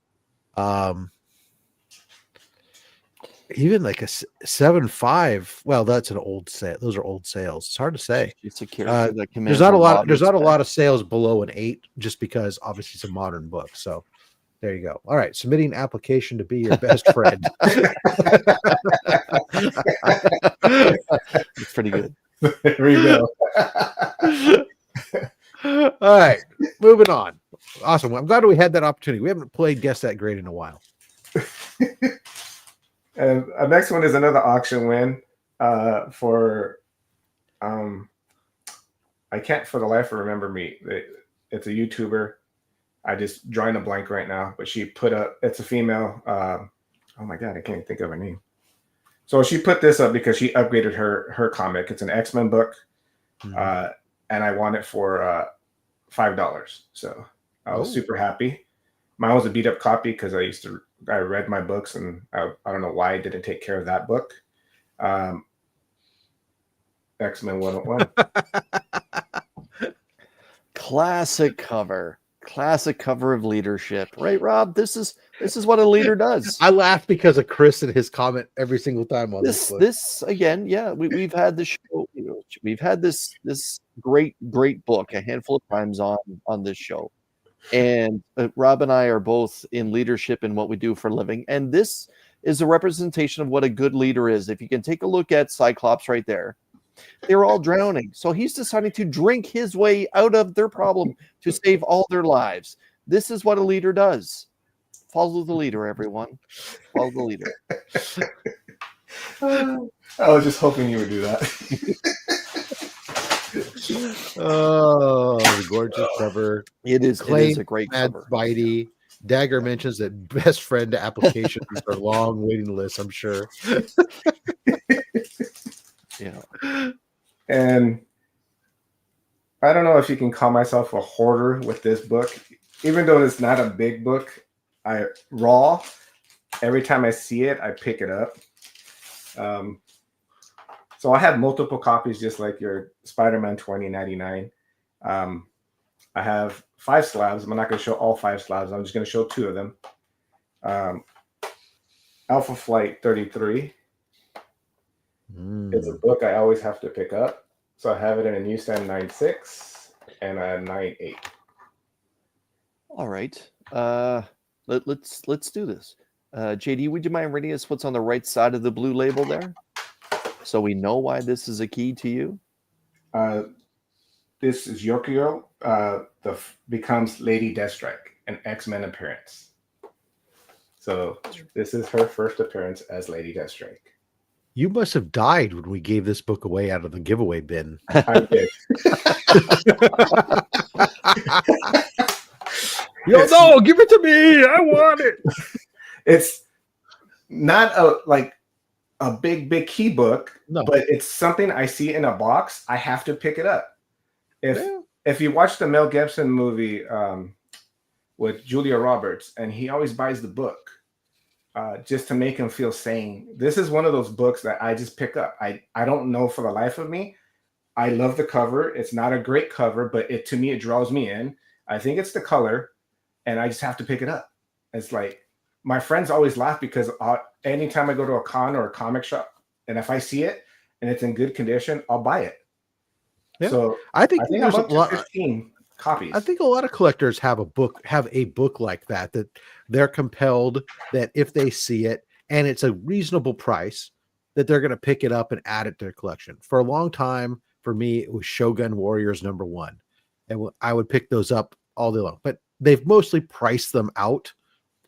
Even like a 7.5. Well, that's an old sale. Those are old sales. It's hard to say. There's not a lot of sales below an 8, just because obviously it's a modern book. So there you go. All right, submitting application to be your best friend. It's pretty good. There we go. All right, moving on. Awesome. Well, I'm glad we had that opportunity. We haven't played Guess That Grade in a while. And next one is another auction win for I can't for the life of remember me. It's a YouTuber. I just drawing a blank right now, but she put up. It's a female. Oh my god, I can't think of her name. So she put this up because she upgraded her comic. It's an X-Men book, and I won it for $5. So I was super happy. Mine was a beat up copy because I read my books and I don't know why I didn't take care of that book. X-Men 101. Classic cover of leadership, right, Rob? This is what a leader does. I laugh because of Chris and his comment every single time on this book. This again, yeah, we've had the show, we've had this great book a handful of times on this show, and Rob and I are both in leadership in what we do for a living, and this is a representation of what a good leader is. If you can take a look at Cyclops right there, they're all drowning, so he's deciding to drink his way out of their problem to save all their lives. This is what a leader does. Follow the leader, everyone. Follow the leader. I was just hoping you would do that. Oh, gorgeous cover. It is a great cover. Bitey. Dagger mentions that best friend applications are long waiting lists, I'm sure. Yeah. And I don't know if you can call myself a hoarder with this book. Even though it's not a big book, every time I see it, I pick it up. So I have multiple copies, just like your Spider-Man 2099. I have 5 slabs. I'm not going to show all 5 slabs. I'm just going to show 2 of them. Alpha Flight 33. It's a book I always have to pick up. So I have it in a newsstand 9.6 and a 9.8. All right. Let's do this. JD, would you mind reading us what's on the right side of the blue label there, so we know why this is a key to you? This is Yukio becomes Lady Deathstrike, an X-Men appearance. So this is her first appearance as Lady Deathstrike. You must have died when we gave this book away out of the giveaway bin. I did. No, give it to me. I want it. It's not a big key book, but it's something I see in a box. I have to pick it up. If you watch the Mel Gibson movie with Julia Roberts, and he always buys the book just to make him feel sane. This is one of those books that I just pick up. I don't know for the life of me. I love the cover. It's not a great cover, but to me, it draws me in. I think it's the color, and I just have to pick it up. It's like, my friends always laugh because anytime I go to a con or a comic shop, and if I see it and it's in good condition, I'll buy it. Yeah. So I think there's I'm up to 15 copies. I think a lot of collectors have a book like that they're compelled that if they see it and it's a reasonable price, that they're going to pick it up and add it to their collection. For a long time, for me, it was Shogun Warriors #1, and I would pick those up all day long. But they've mostly priced them out.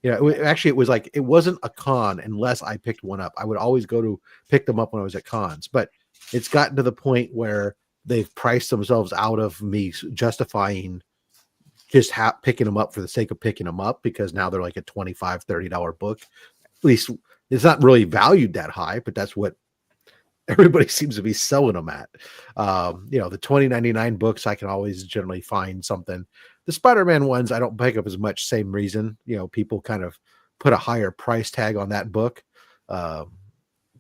It was like, it wasn't a con unless I picked one up. I would always go to pick them up when I was at cons, but it's gotten to the point where they've priced themselves out of me justifying just picking them up for the sake of picking them up, because now they're like a $25, $30 book. At least it's not really valued that high, but that's what everybody seems to be selling them at. The 2099 books, I can always generally find something. The Spider-Man ones, I don't pick up as much, same reason. People kind of put a higher price tag on that book,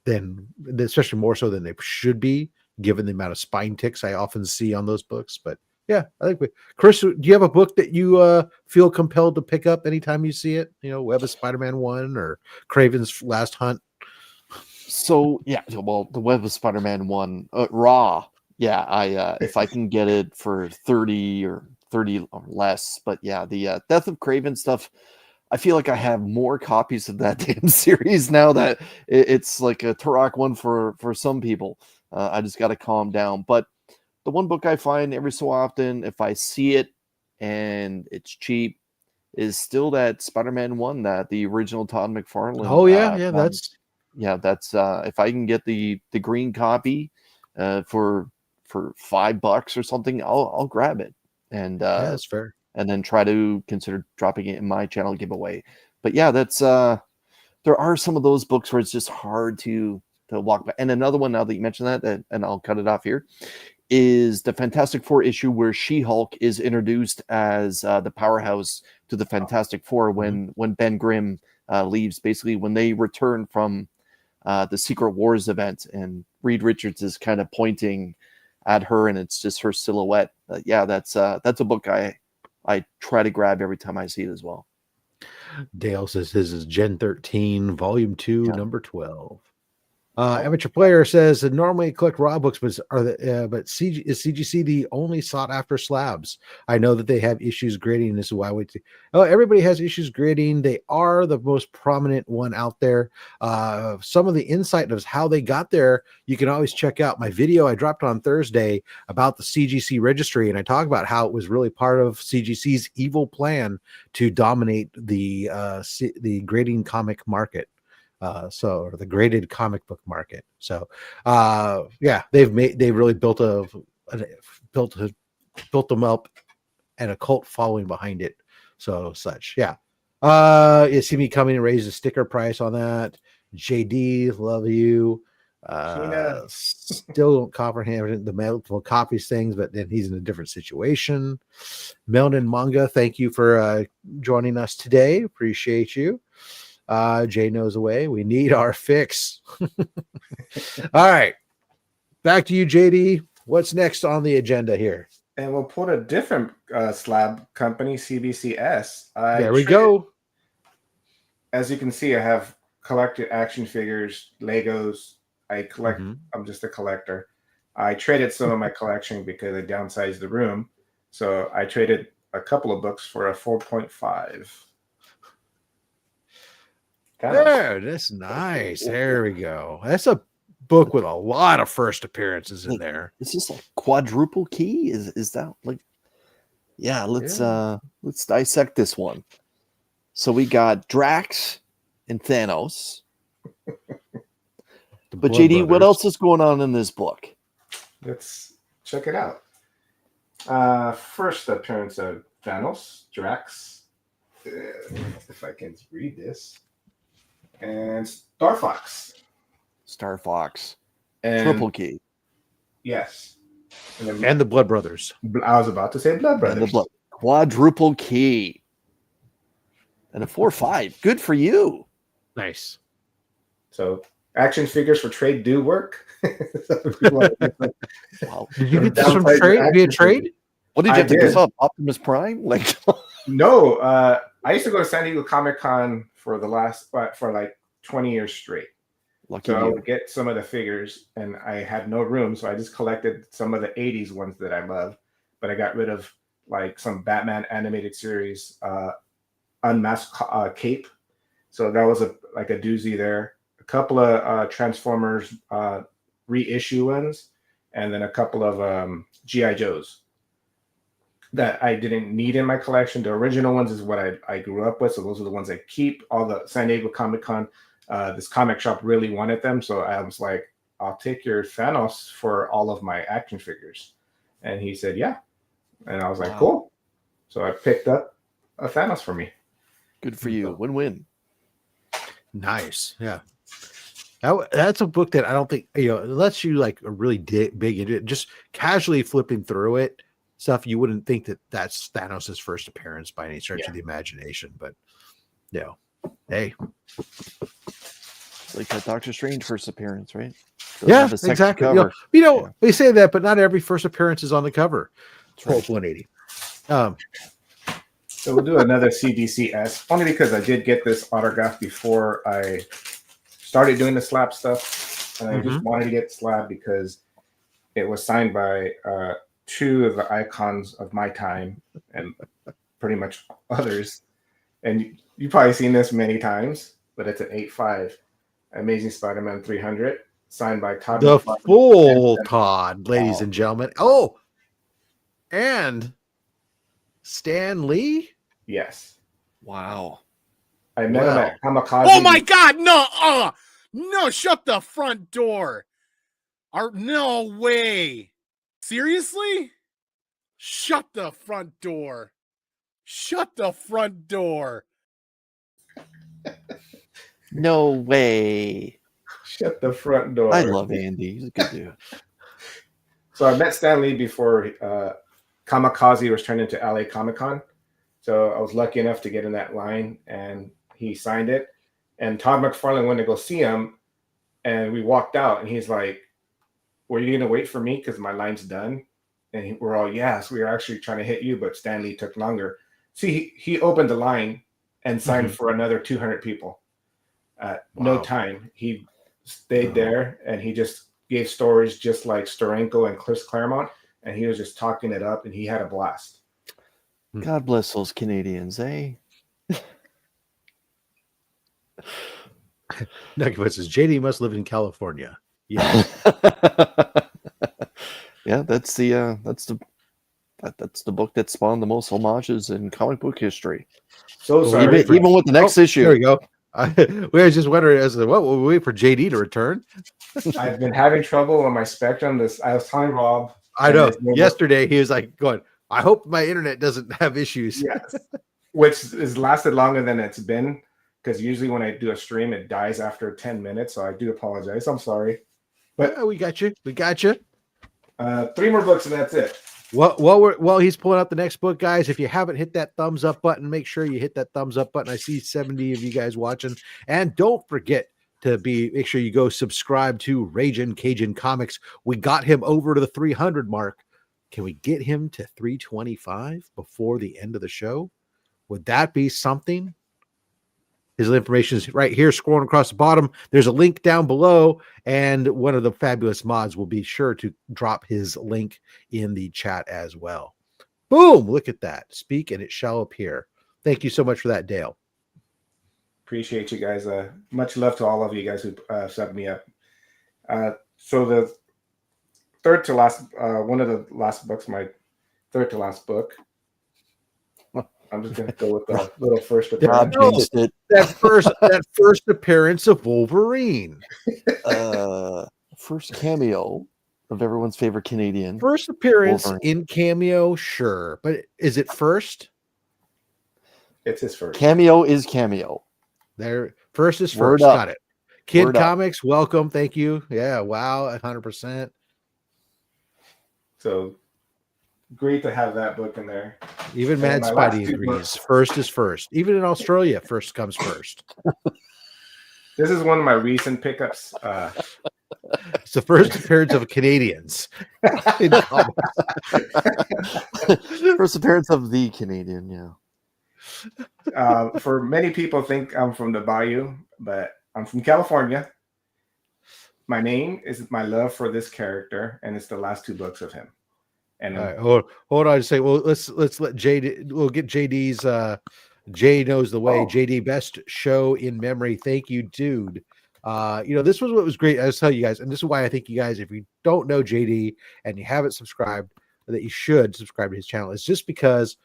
especially more so than they should be, given the amount of spine ticks I often see on those books. But yeah, I think Chris, do you have a book that you feel compelled to pick up anytime you see it? Web of Spider-Man 1 or Craven's Last Hunt? So yeah, well, the Web of Spider-Man 1, raw. Yeah, if I can get it for 30 or less. But yeah, the Death of Craven stuff, I feel like I have more copies of that damn series now that it's like a Turok one for some people. I just got to calm down. But the one book I find every so often, if I see it and it's cheap, is still that Spider-Man 1, that the original Todd McFarlane. Oh yeah, one. That's if I can get the green copy for $5 or something, I'll grab it. And yeah, that's fair. And then try to consider dropping it in my channel giveaway. But yeah, that's there are some of those books where it's just hard to walk back. And another one, now that you mentioned that, and I'll cut it off here, is the Fantastic Four issue where She-Hulk is introduced as the powerhouse to the Fantastic Four when Ben Grimm leaves. Basically, when they return from the Secret Wars event, and Reed Richards is kind of pointing at her, and it's just her silhouette. Yeah, that's a book I try to grab every time I see it as well. Dale says his is Gen 13, Volume 2, number 12. Amateur Player says that normally collect raw books, but is CGC the only sought after slabs? I know that they have issues grading. This is why everybody has issues grading. They are the most prominent one out there. Some of the insight of how they got there, you can always check out my video I dropped on Thursday about the CGC registry, and I talk about how it was really part of CGC's evil plan to dominate the grading comic market. Or the graded comic book market. So they've really built them up and a cult following behind it. So such. Yeah. You see me coming and raise the sticker price on that. JD, love you. Still don't comprehend the multiple copies things, but then he's in a different situation. Melon Manga, thank you for joining us today. Appreciate you. Jay knows the way. We need our fix. All right. Back to you, JD. What's next on the agenda here? And we'll put a different slab company, CBCS. There we go. As you can see, I have collected action figures, Legos. I collect. I'm just a collector. I traded some of my collection because I downsized the room. So I traded a couple of books for a 4.5. There, that's nice. There we go. That's a book with a lot of first appearances in there. Is this a quadruple key? Is that like? Yeah, let's dissect this one. So we got Drax and Thanos. But JD, what else is going on in this book? Let's check it out. First appearance of Thanos, Drax. If I can read this. And Star Fox. And triple key. Yes. And the Blood Brothers. I was about to say Blood Brothers. Quadruple key. And a 4/5. Good for you. Nice. So action figures for trade do work. Wow. Did you get this from via trade? What did you have to give up? Optimus Prime? Like no, I used to go to San Diego Comic-Con for like 20 years straight. Lucky so you. I would get some of the figures, and I had no room, so I just collected some of the 80s ones that I love. But I got rid of like some Batman animated series, Unmasked Cape. So that was a doozy there. A couple of Transformers reissue ones, and then a couple of G.I. Joes that I didn't need in my collection. The original ones is what I grew up with, so those are the ones I keep. All the San Diego Comic-Con, this comic shop really wanted them, so I was like, I'll take your Thanos for all of my action figures. And he said, yeah. And I was like, cool. So I picked up a Thanos for me. Good for you. Win-win. Nice. Yeah. That's a book that I don't think, unless you like are really big into it, just casually flipping through it, stuff you wouldn't think that that's Thanos' first appearance by any stretch of the imagination. But, hey. It's like that Doctor Strange first appearance, right? Yeah, exactly. We say that, but not every first appearance is on the cover. Right. 180. So we'll do another CBCS, only because I did get this autograph before I started doing the slab stuff. And I just wanted to get slab because it was signed by two of the icons of my time and pretty much others. And you've probably seen this many times, but it's an 8.5 Amazing Spider-Man 300 signed by Todd. The full Todd, ladies and gentlemen. Oh, and Stan Lee? Yes. Wow. I met him at Kamikaze. Oh my God! No! No! Shut the front door! No way! Seriously? Shut the front door! Shut the front door! No way. Shut the front door. I love Andy. He's a good dude. So I met Stan Lee before Kamikaze was turned into LA Comic-Con. So I was lucky enough to get in that line, and he signed it. And Todd McFarlane went to go see him, and we walked out, and he's like, "Were you going to wait for me because my line's done?" And we're all, "Yes, we were actually trying to hit you, but Stan Lee took longer." See, he opened the line and signed for another 200 people. No time. He stayed there, and he just gave stories just like Steranko and Chris Claremont, and he was just talking it up, and he had a blast. God bless those Canadians, eh? Nucky says JD must live in California. Yeah. Yeah, that's the book that spawned the most homages in comic book history. So sorry. Even with the next issue. There we go. We were just wondering as to what will we wait for JD to return. I've been having trouble on my Spectrum. I was telling Rob. I know. Yesterday he was like going, I hope my internet doesn't have issues. Yes. Which has lasted longer than it's been, because usually when I do a stream, it dies after 10 minutes. So I do apologize. I'm sorry. But we got you. We got you. 3 more books and that's it. While he's pulling out the next book, guys, if you haven't hit that thumbs up button, make sure you hit that thumbs up button. I see 70 of you guys watching. And don't forget to make sure you go subscribe to Ragin' Cajun Comics. We got him over to the 300 mark. Can we get him to 325 before the end of the show? Would that be something? His information is right here, scrolling across the bottom. There's a link down below, and one of the fabulous mods will be sure to drop his link in the chat as well. Boom! Look at that. Speak, and it shall appear. Thank you so much for that, Dale. Appreciate you guys. Much love to all of you guys who subbed me up. So the third to last, one of the last books, my third to last book. I'm just gonna go with the little first appearance. That first appearance of Wolverine. First cameo of everyone's favorite Canadian. First appearance Wolverine. in cameo, sure, but is it first? It's his first. Cameo is cameo. There, first is Word first. up. Got it. Kid Word up. Comics, welcome. Thank you. Yeah, wow, 100%. So great to have that book in there. Even Mad Spidey agrees. First is first. Even in Australia, first comes first. This is one of my recent pickups. It's the first appearance of Canadians. First appearance of the Canadian, yeah. For many people think I'm from the Bayou, but I'm from California. My name is my love for this character, and it's the last 2 books of him. And all right, hold on. Say, well, let's let JD. We'll get JD's. Jay knows the way. JD, best show in memory. Thank you, dude. This was what was great. I was telling you guys, and this is why I think you guys, if you don't know JD and you haven't subscribed, that you should subscribe to his channel. It's just because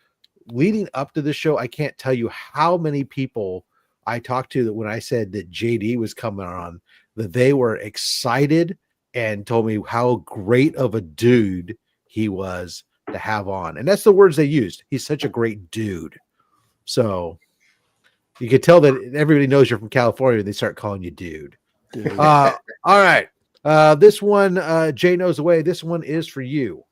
leading up to this show, I can't tell you how many people I talked to that when I said that JD was coming on, that they were excited and told me how great of a dude he was to have on. And that's the words they used. He's such a great dude. So you could tell that everybody knows you're from California. They start calling you dude. All right. This one, Jay knows the way. This one is for you.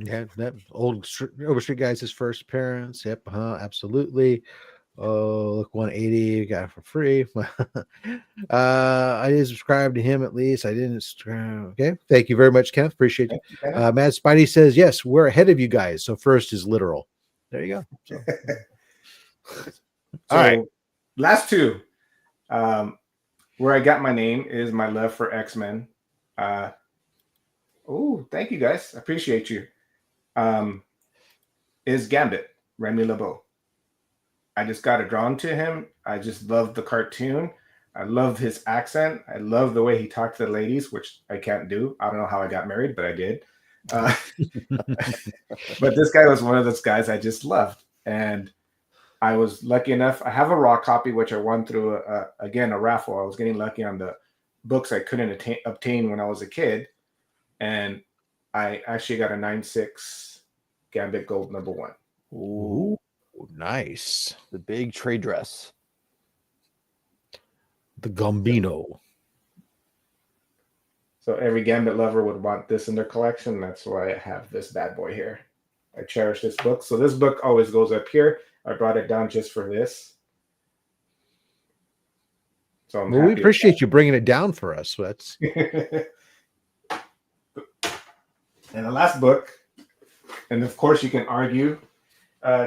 Yeah, that old Overstreet guy's his first appearance. Yep, absolutely. Oh, look, 180 got it for free. I did subscribe to him at least. I didn't. Okay, thank you very much, Kenneth. Appreciate you. Mad Spidey says yes, we're ahead of you guys. So first is literal. There you go. So. All right, last 2. Where I got my name is my love for X-Men. Oh, thank you guys. I appreciate you. Is Gambit, Remy LeBeau. I just got drawn to him. I just love the cartoon. I love his accent. I love the way he talked to the ladies, which I can't do. I don't know how I got married, but I did. But this guy was one of those guys I just loved. And I was lucky enough. I have a raw copy, which I won through, again, a raffle. I was getting lucky on the books I couldn't obtain when I was a kid. And I actually got a 9.6 Gambit Gold #1. Ooh, nice. The big trade dress. The Gambino. So every Gambit lover would want this in their collection. That's why I have this bad boy here. I cherish this book. So this book always goes up here. I brought it down just for this. So well, we appreciate you bringing it down for us. So that's and the last book, and of course you can argue,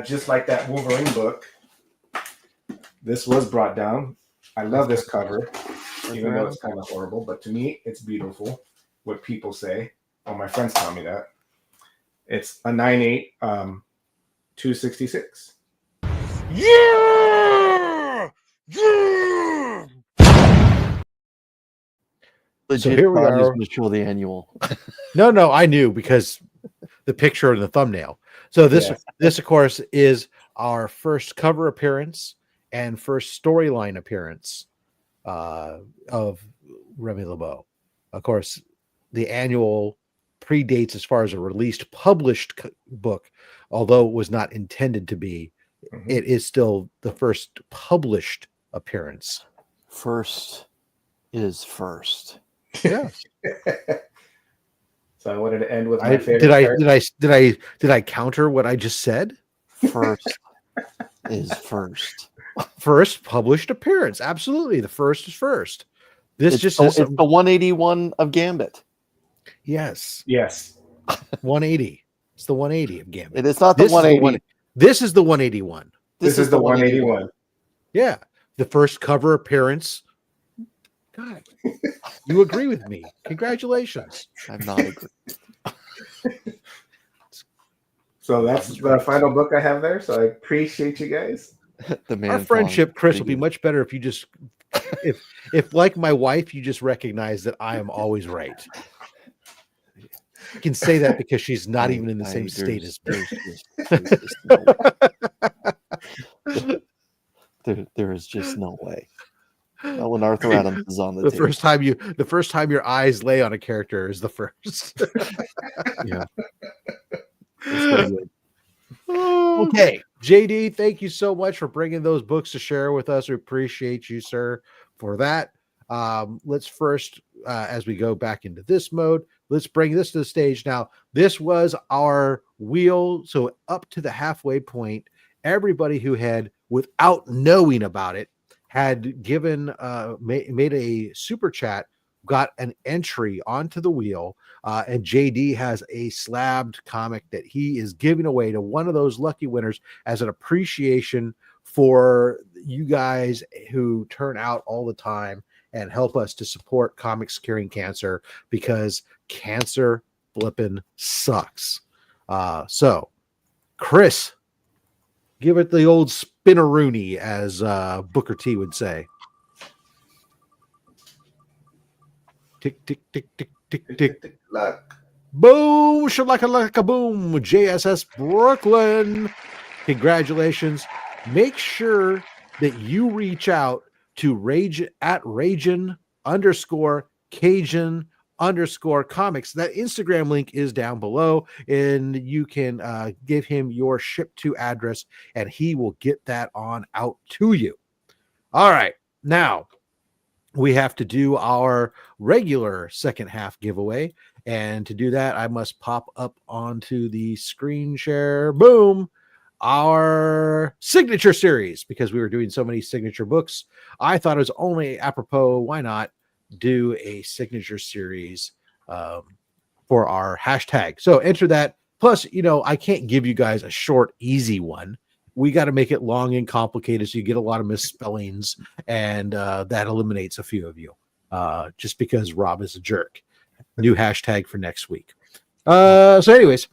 just like that Wolverine book, this was brought down. I love this cover, even though it's kind of horrible, but to me, it's beautiful. What people say. Oh, my friends tell me that. It's a 9.8, 266. Yeah! Yeah! Legit, so here we are. Going to show the annual. No, I knew because the picture in the thumbnail. So this of course is our first cover appearance and first storyline appearance of Remy LeBeau. Of course, the annual predates as far as a released published book, although it was not intended to be. Mm-hmm. It is still the first published appearance. First is first. Yeah. So I wanted to end with my favorite. Did I counter what I just said? First is first. First published appearance. Absolutely. The first is first. It's the 181 of Gambit. Yes. 180. It's the 180 of Gambit. It's not the 180. This is the 181. This is the 181. Yeah. The first cover appearance. God, you agree with me. Congratulations. I'm not agree. So that's the final book I have there. So I appreciate you guys. Our friendship, Chris, will be much better if you just, if like my wife, you just recognize that I am always right. You can say that because she's not even in the same state as me. There is just no way. Not when Arthur Adams is on the table. The first time your eyes lay on a character is the first. Yeah. Okay, JD, thank you so much for bringing those books to share with us. We appreciate you, sir, for that. Let's first, as we go back into this mode, let's bring this to the stage. Now, this was our wheel, so up to the halfway point, everybody who had, without knowing about it, had given made a super chat, got an entry onto the wheel, and JD has a slabbed comic that he is giving away to one of those lucky winners as an appreciation for you guys who turn out all the time and help us to support comics curing cancer, because cancer flipping sucks. So Chris, give it the old spinneroony, as Booker T would say. Tick, tick, tick, tick, tick, tick. Luck. Boom, shalaka boom. JSS Brooklyn. Congratulations. Make sure that you reach out to Ragin_Cajun_comics. That Instagram link is down below, and you can give him your ship to address, and he will get that on out to you. All right, now we have to do our regular second half giveaway, and to do that, I must pop up onto the screen share. Boom. Our signature series, because we were doing so many signature books, I thought it was only apropos, why not do a signature series for our hashtag. So enter that. Plus, I can't give you guys a short, easy one. we got to make it long and complicated so you get a lot of misspellings, and that eliminates a few of you just because Rob is a jerk. New hashtag for next week. So anyways,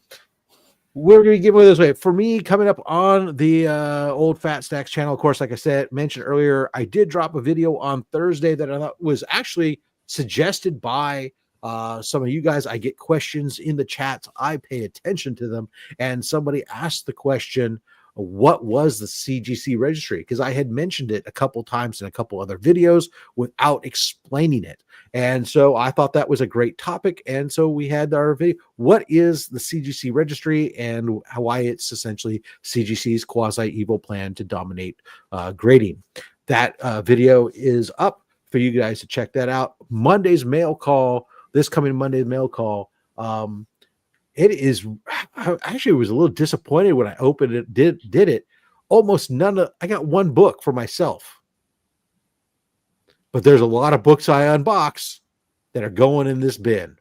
we're going to give away this way. For me, coming up on the old Fat Stacks channel, of course, like I said, mentioned earlier, I did drop a video on Thursday that I thought was actually suggested by some of you guys. I get questions in the chats. I pay attention to them. And somebody asked the question, what was the CGC registry? Because I had mentioned it a couple times in a couple other videos without explaining it. And so I thought that was a great topic. And so we had our video. What is the CGC registry and why it's essentially CGC's quasi-evil plan to dominate grading? That video is up for you guys to check that out. Monday's mail call, this coming Monday's mail call. It is actually was a little disappointed when I opened it, did it. Almost none of, I got one book for myself. But there's a lot of books I unbox that are going in this bin.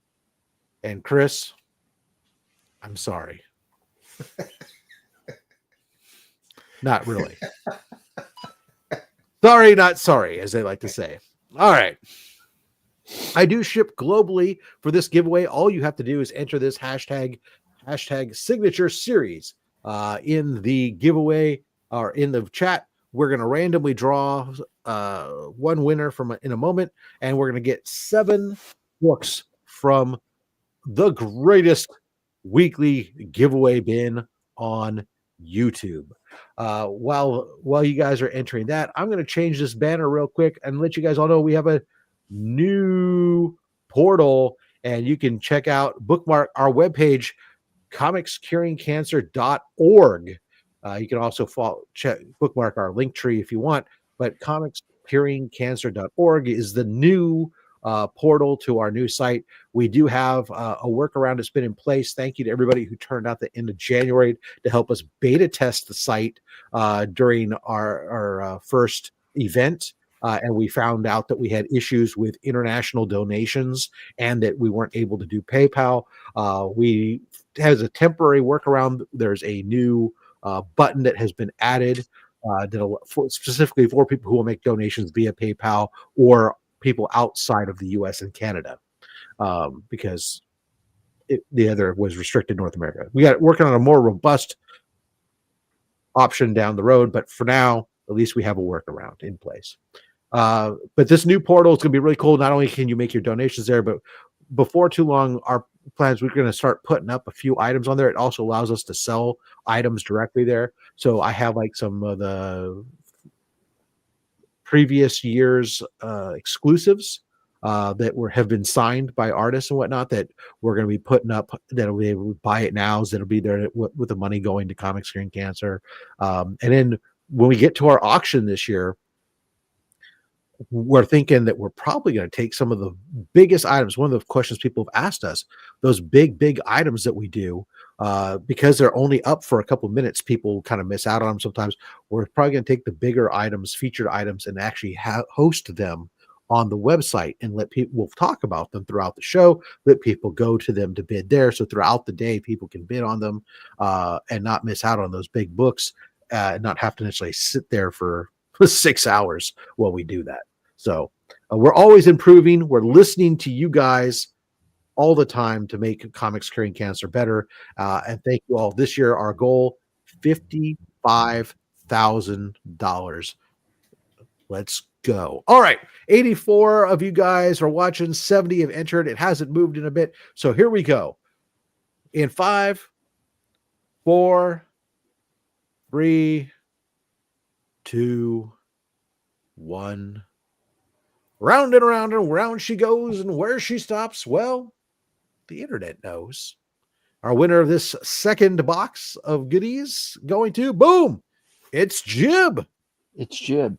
And Chris, I'm sorry. Not really. Sorry, not sorry, as they like to say. All right. I do ship globally for this giveaway. All you have to do is enter this hashtag signature series in the giveaway or in the chat. We're going to randomly draw one winner in a moment, and we're going to get 7 books from the greatest weekly giveaway bin on YouTube. While you guys are entering that, I'm going to change this banner real quick and let you guys all know we have a new portal, and you can bookmark our webpage, comicscuringcancer.org. You can also bookmark our link tree if you want, but comicscuringcancer.org is the new portal to our new site. We do have a workaround that's been in place. Thank you to everybody who turned out the end of January to help us beta test the site during our first event. And we found out that we had issues with international donations and that we weren't able to do PayPal. We has a temporary workaround. There's a new button that has been added specifically for people who will make donations via PayPal or people outside of the US and Canada, because the other was restricted North America. We got working on a more robust option down the road, but for now, at least we have a workaround in place. But this new portal is going to be really cool. Not only can you make your donations there, but before too long, our plans, we're going to start putting up a few items on there. It also allows us to sell items directly there. So I have like some of the previous year's exclusives that have been signed by artists and whatnot that we're going to be putting up, that'll be able to buy it now, that'll be there with the money going to Comics Curing Cancer. And then when we get to our auction this year, we're thinking that we're probably going to take some of the biggest items. One of the questions people have asked us, those big items that we do, because they're only up for a couple of minutes, people kind of miss out on them sometimes. We're probably going to take the bigger items, featured items, and actually host them on the website and let people, we'll talk about them throughout the show, let people go to them to bid there. So throughout the day, people can bid on them and not miss out on those big books, and not have to necessarily sit there for 6 hours while we do that. So we're always improving. We're listening to you guys all the time to make Comics Curing Cancer better. And thank you all. This year, our goal, $55,000. Let's go. All right. 84 of you guys are watching. 70 have entered. It hasn't moved in a bit. So here we go. In 5, 4, 3, 2, 1. Round and round and round she goes, and where she stops, well, the internet knows. Our winner of this second box of goodies going to, boom, it's Jib. It's Jib.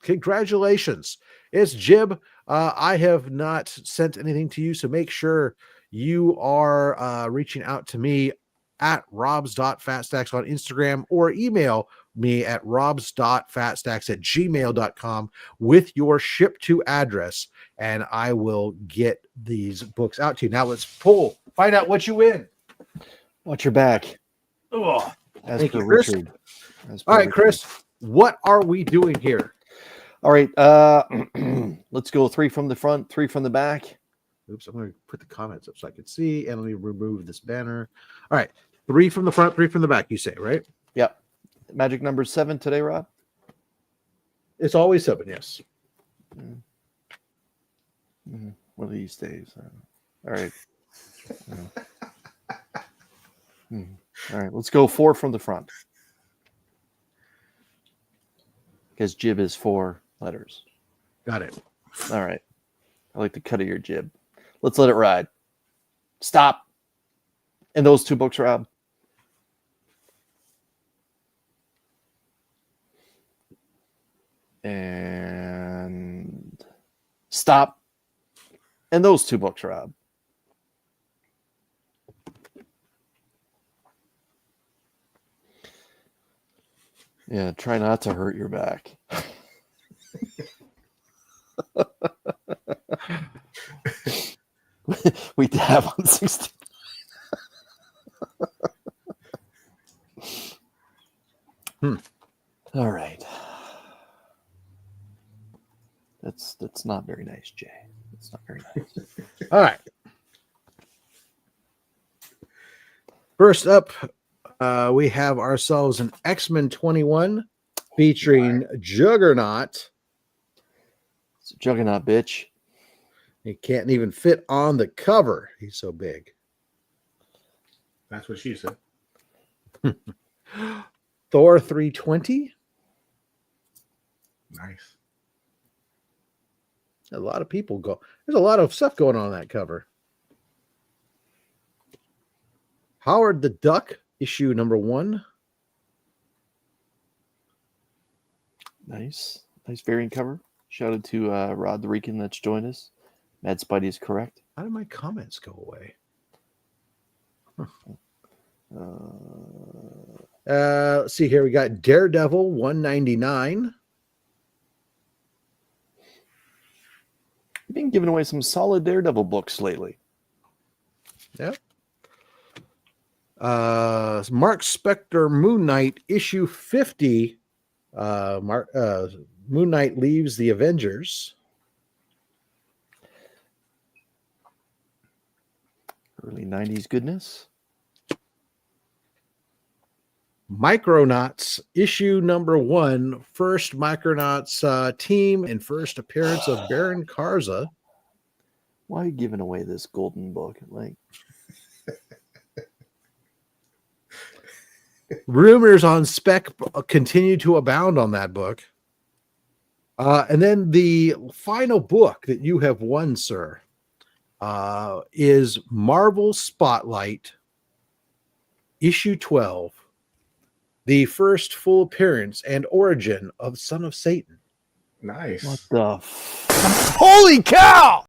Congratulations. It's Jib. I have not sent anything to you, so make sure you are reaching out to me at robs.fatstacks on Instagram, or email me at robs.fatstacks@gmail.com with your ship to address, and I will get these books out to you. Now let's find out what you win. Watch your back. Oh, as per Richard. All right, Chris, what are we doing here? All right, let's go 3 from the front, 3 from the back. Oops, I'm going to put the comments up so I can see, and let me remove this banner. All right, 3 from the front, 3 from the back, you say, right? Yep. Magic number 7 today, Rob? It's always 7, yes. One of these days. All right. All right, let's go 4 from the front. Because jib is 4 letters. Got it. All right. I like the cut of your jib. Let's let it ride. Stop. And those 2 books, Rob. And stop. And those 2 books, Rob. Yeah, try not to hurt your back. We dab on 60. All right. That's not very nice, Jay. That's not very nice. All right. First up, we have ourselves an X-Men 21 featuring Juggernaut. It's a Juggernaut, bitch. He can't even fit on the cover. He's so big. That's what she said. Thor 320. Nice. A lot of people go. There's a lot of stuff going on that cover. Howard the Duck, issue number 1. Nice variant cover. Shout out to Rod the Rican that's joined us. Mad Spidey is correct. How did my comments go away? Let's see here. We got Daredevil 199. You've been giving away some solid Daredevil books lately. Yep. Mark Spector Moon Knight issue 50. Moon Knight leaves the Avengers. Early 90s goodness. Micronauts issue number 1. First Micronauts team and first appearance of Baron Karza. Why are you giving away this golden book? Like, rumors on spec continue to abound on that book. And then the final book that you have won, sir, is Marvel Spotlight, issue 12, the first full appearance and origin of Son of Satan. Nice. what the Holy cow!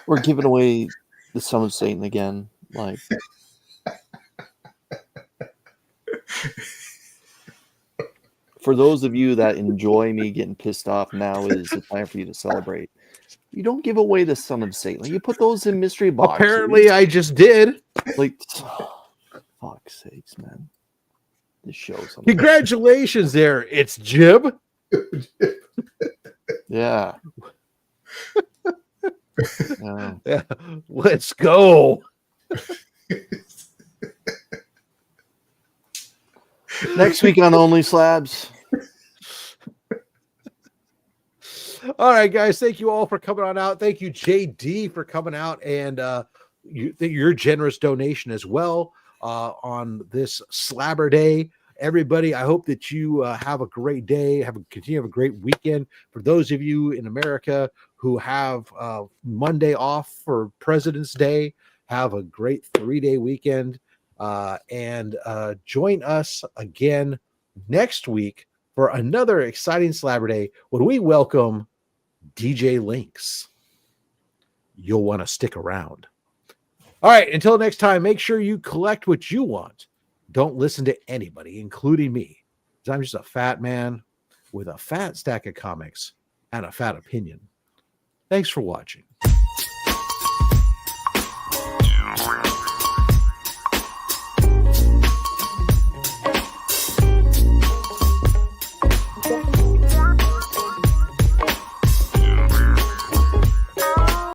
We're giving away the Son of Satan again. Like, for those of you that enjoy me getting pissed off, now is the time for you to celebrate. You don't give away the Son of Satan. Like, you put those in mystery boxes. Apparently, I just did. Like, fuck's sakes, man. This show's something. Congratulations there. It's Jib. Yeah. Yeah. Let's go. Next week on OnlySlabs. All right, guys. Thank you all for coming on out. Thank you, JD, for coming out and your generous donation as well on this Slabber Day. Everybody, I hope that you have a great day. Continue to have a great weekend. For those of you in America who have Monday off for President's Day, have a great 3-day weekend. And join us again next week for another exciting Slabber Day when we welcome DJ Lynx. You'll want to stick around. All right, until next time, make sure you collect what you want. Don't listen to anybody, including me, because I'm just a fat man with a fat stack of comics and a fat opinion. Thanks for watching.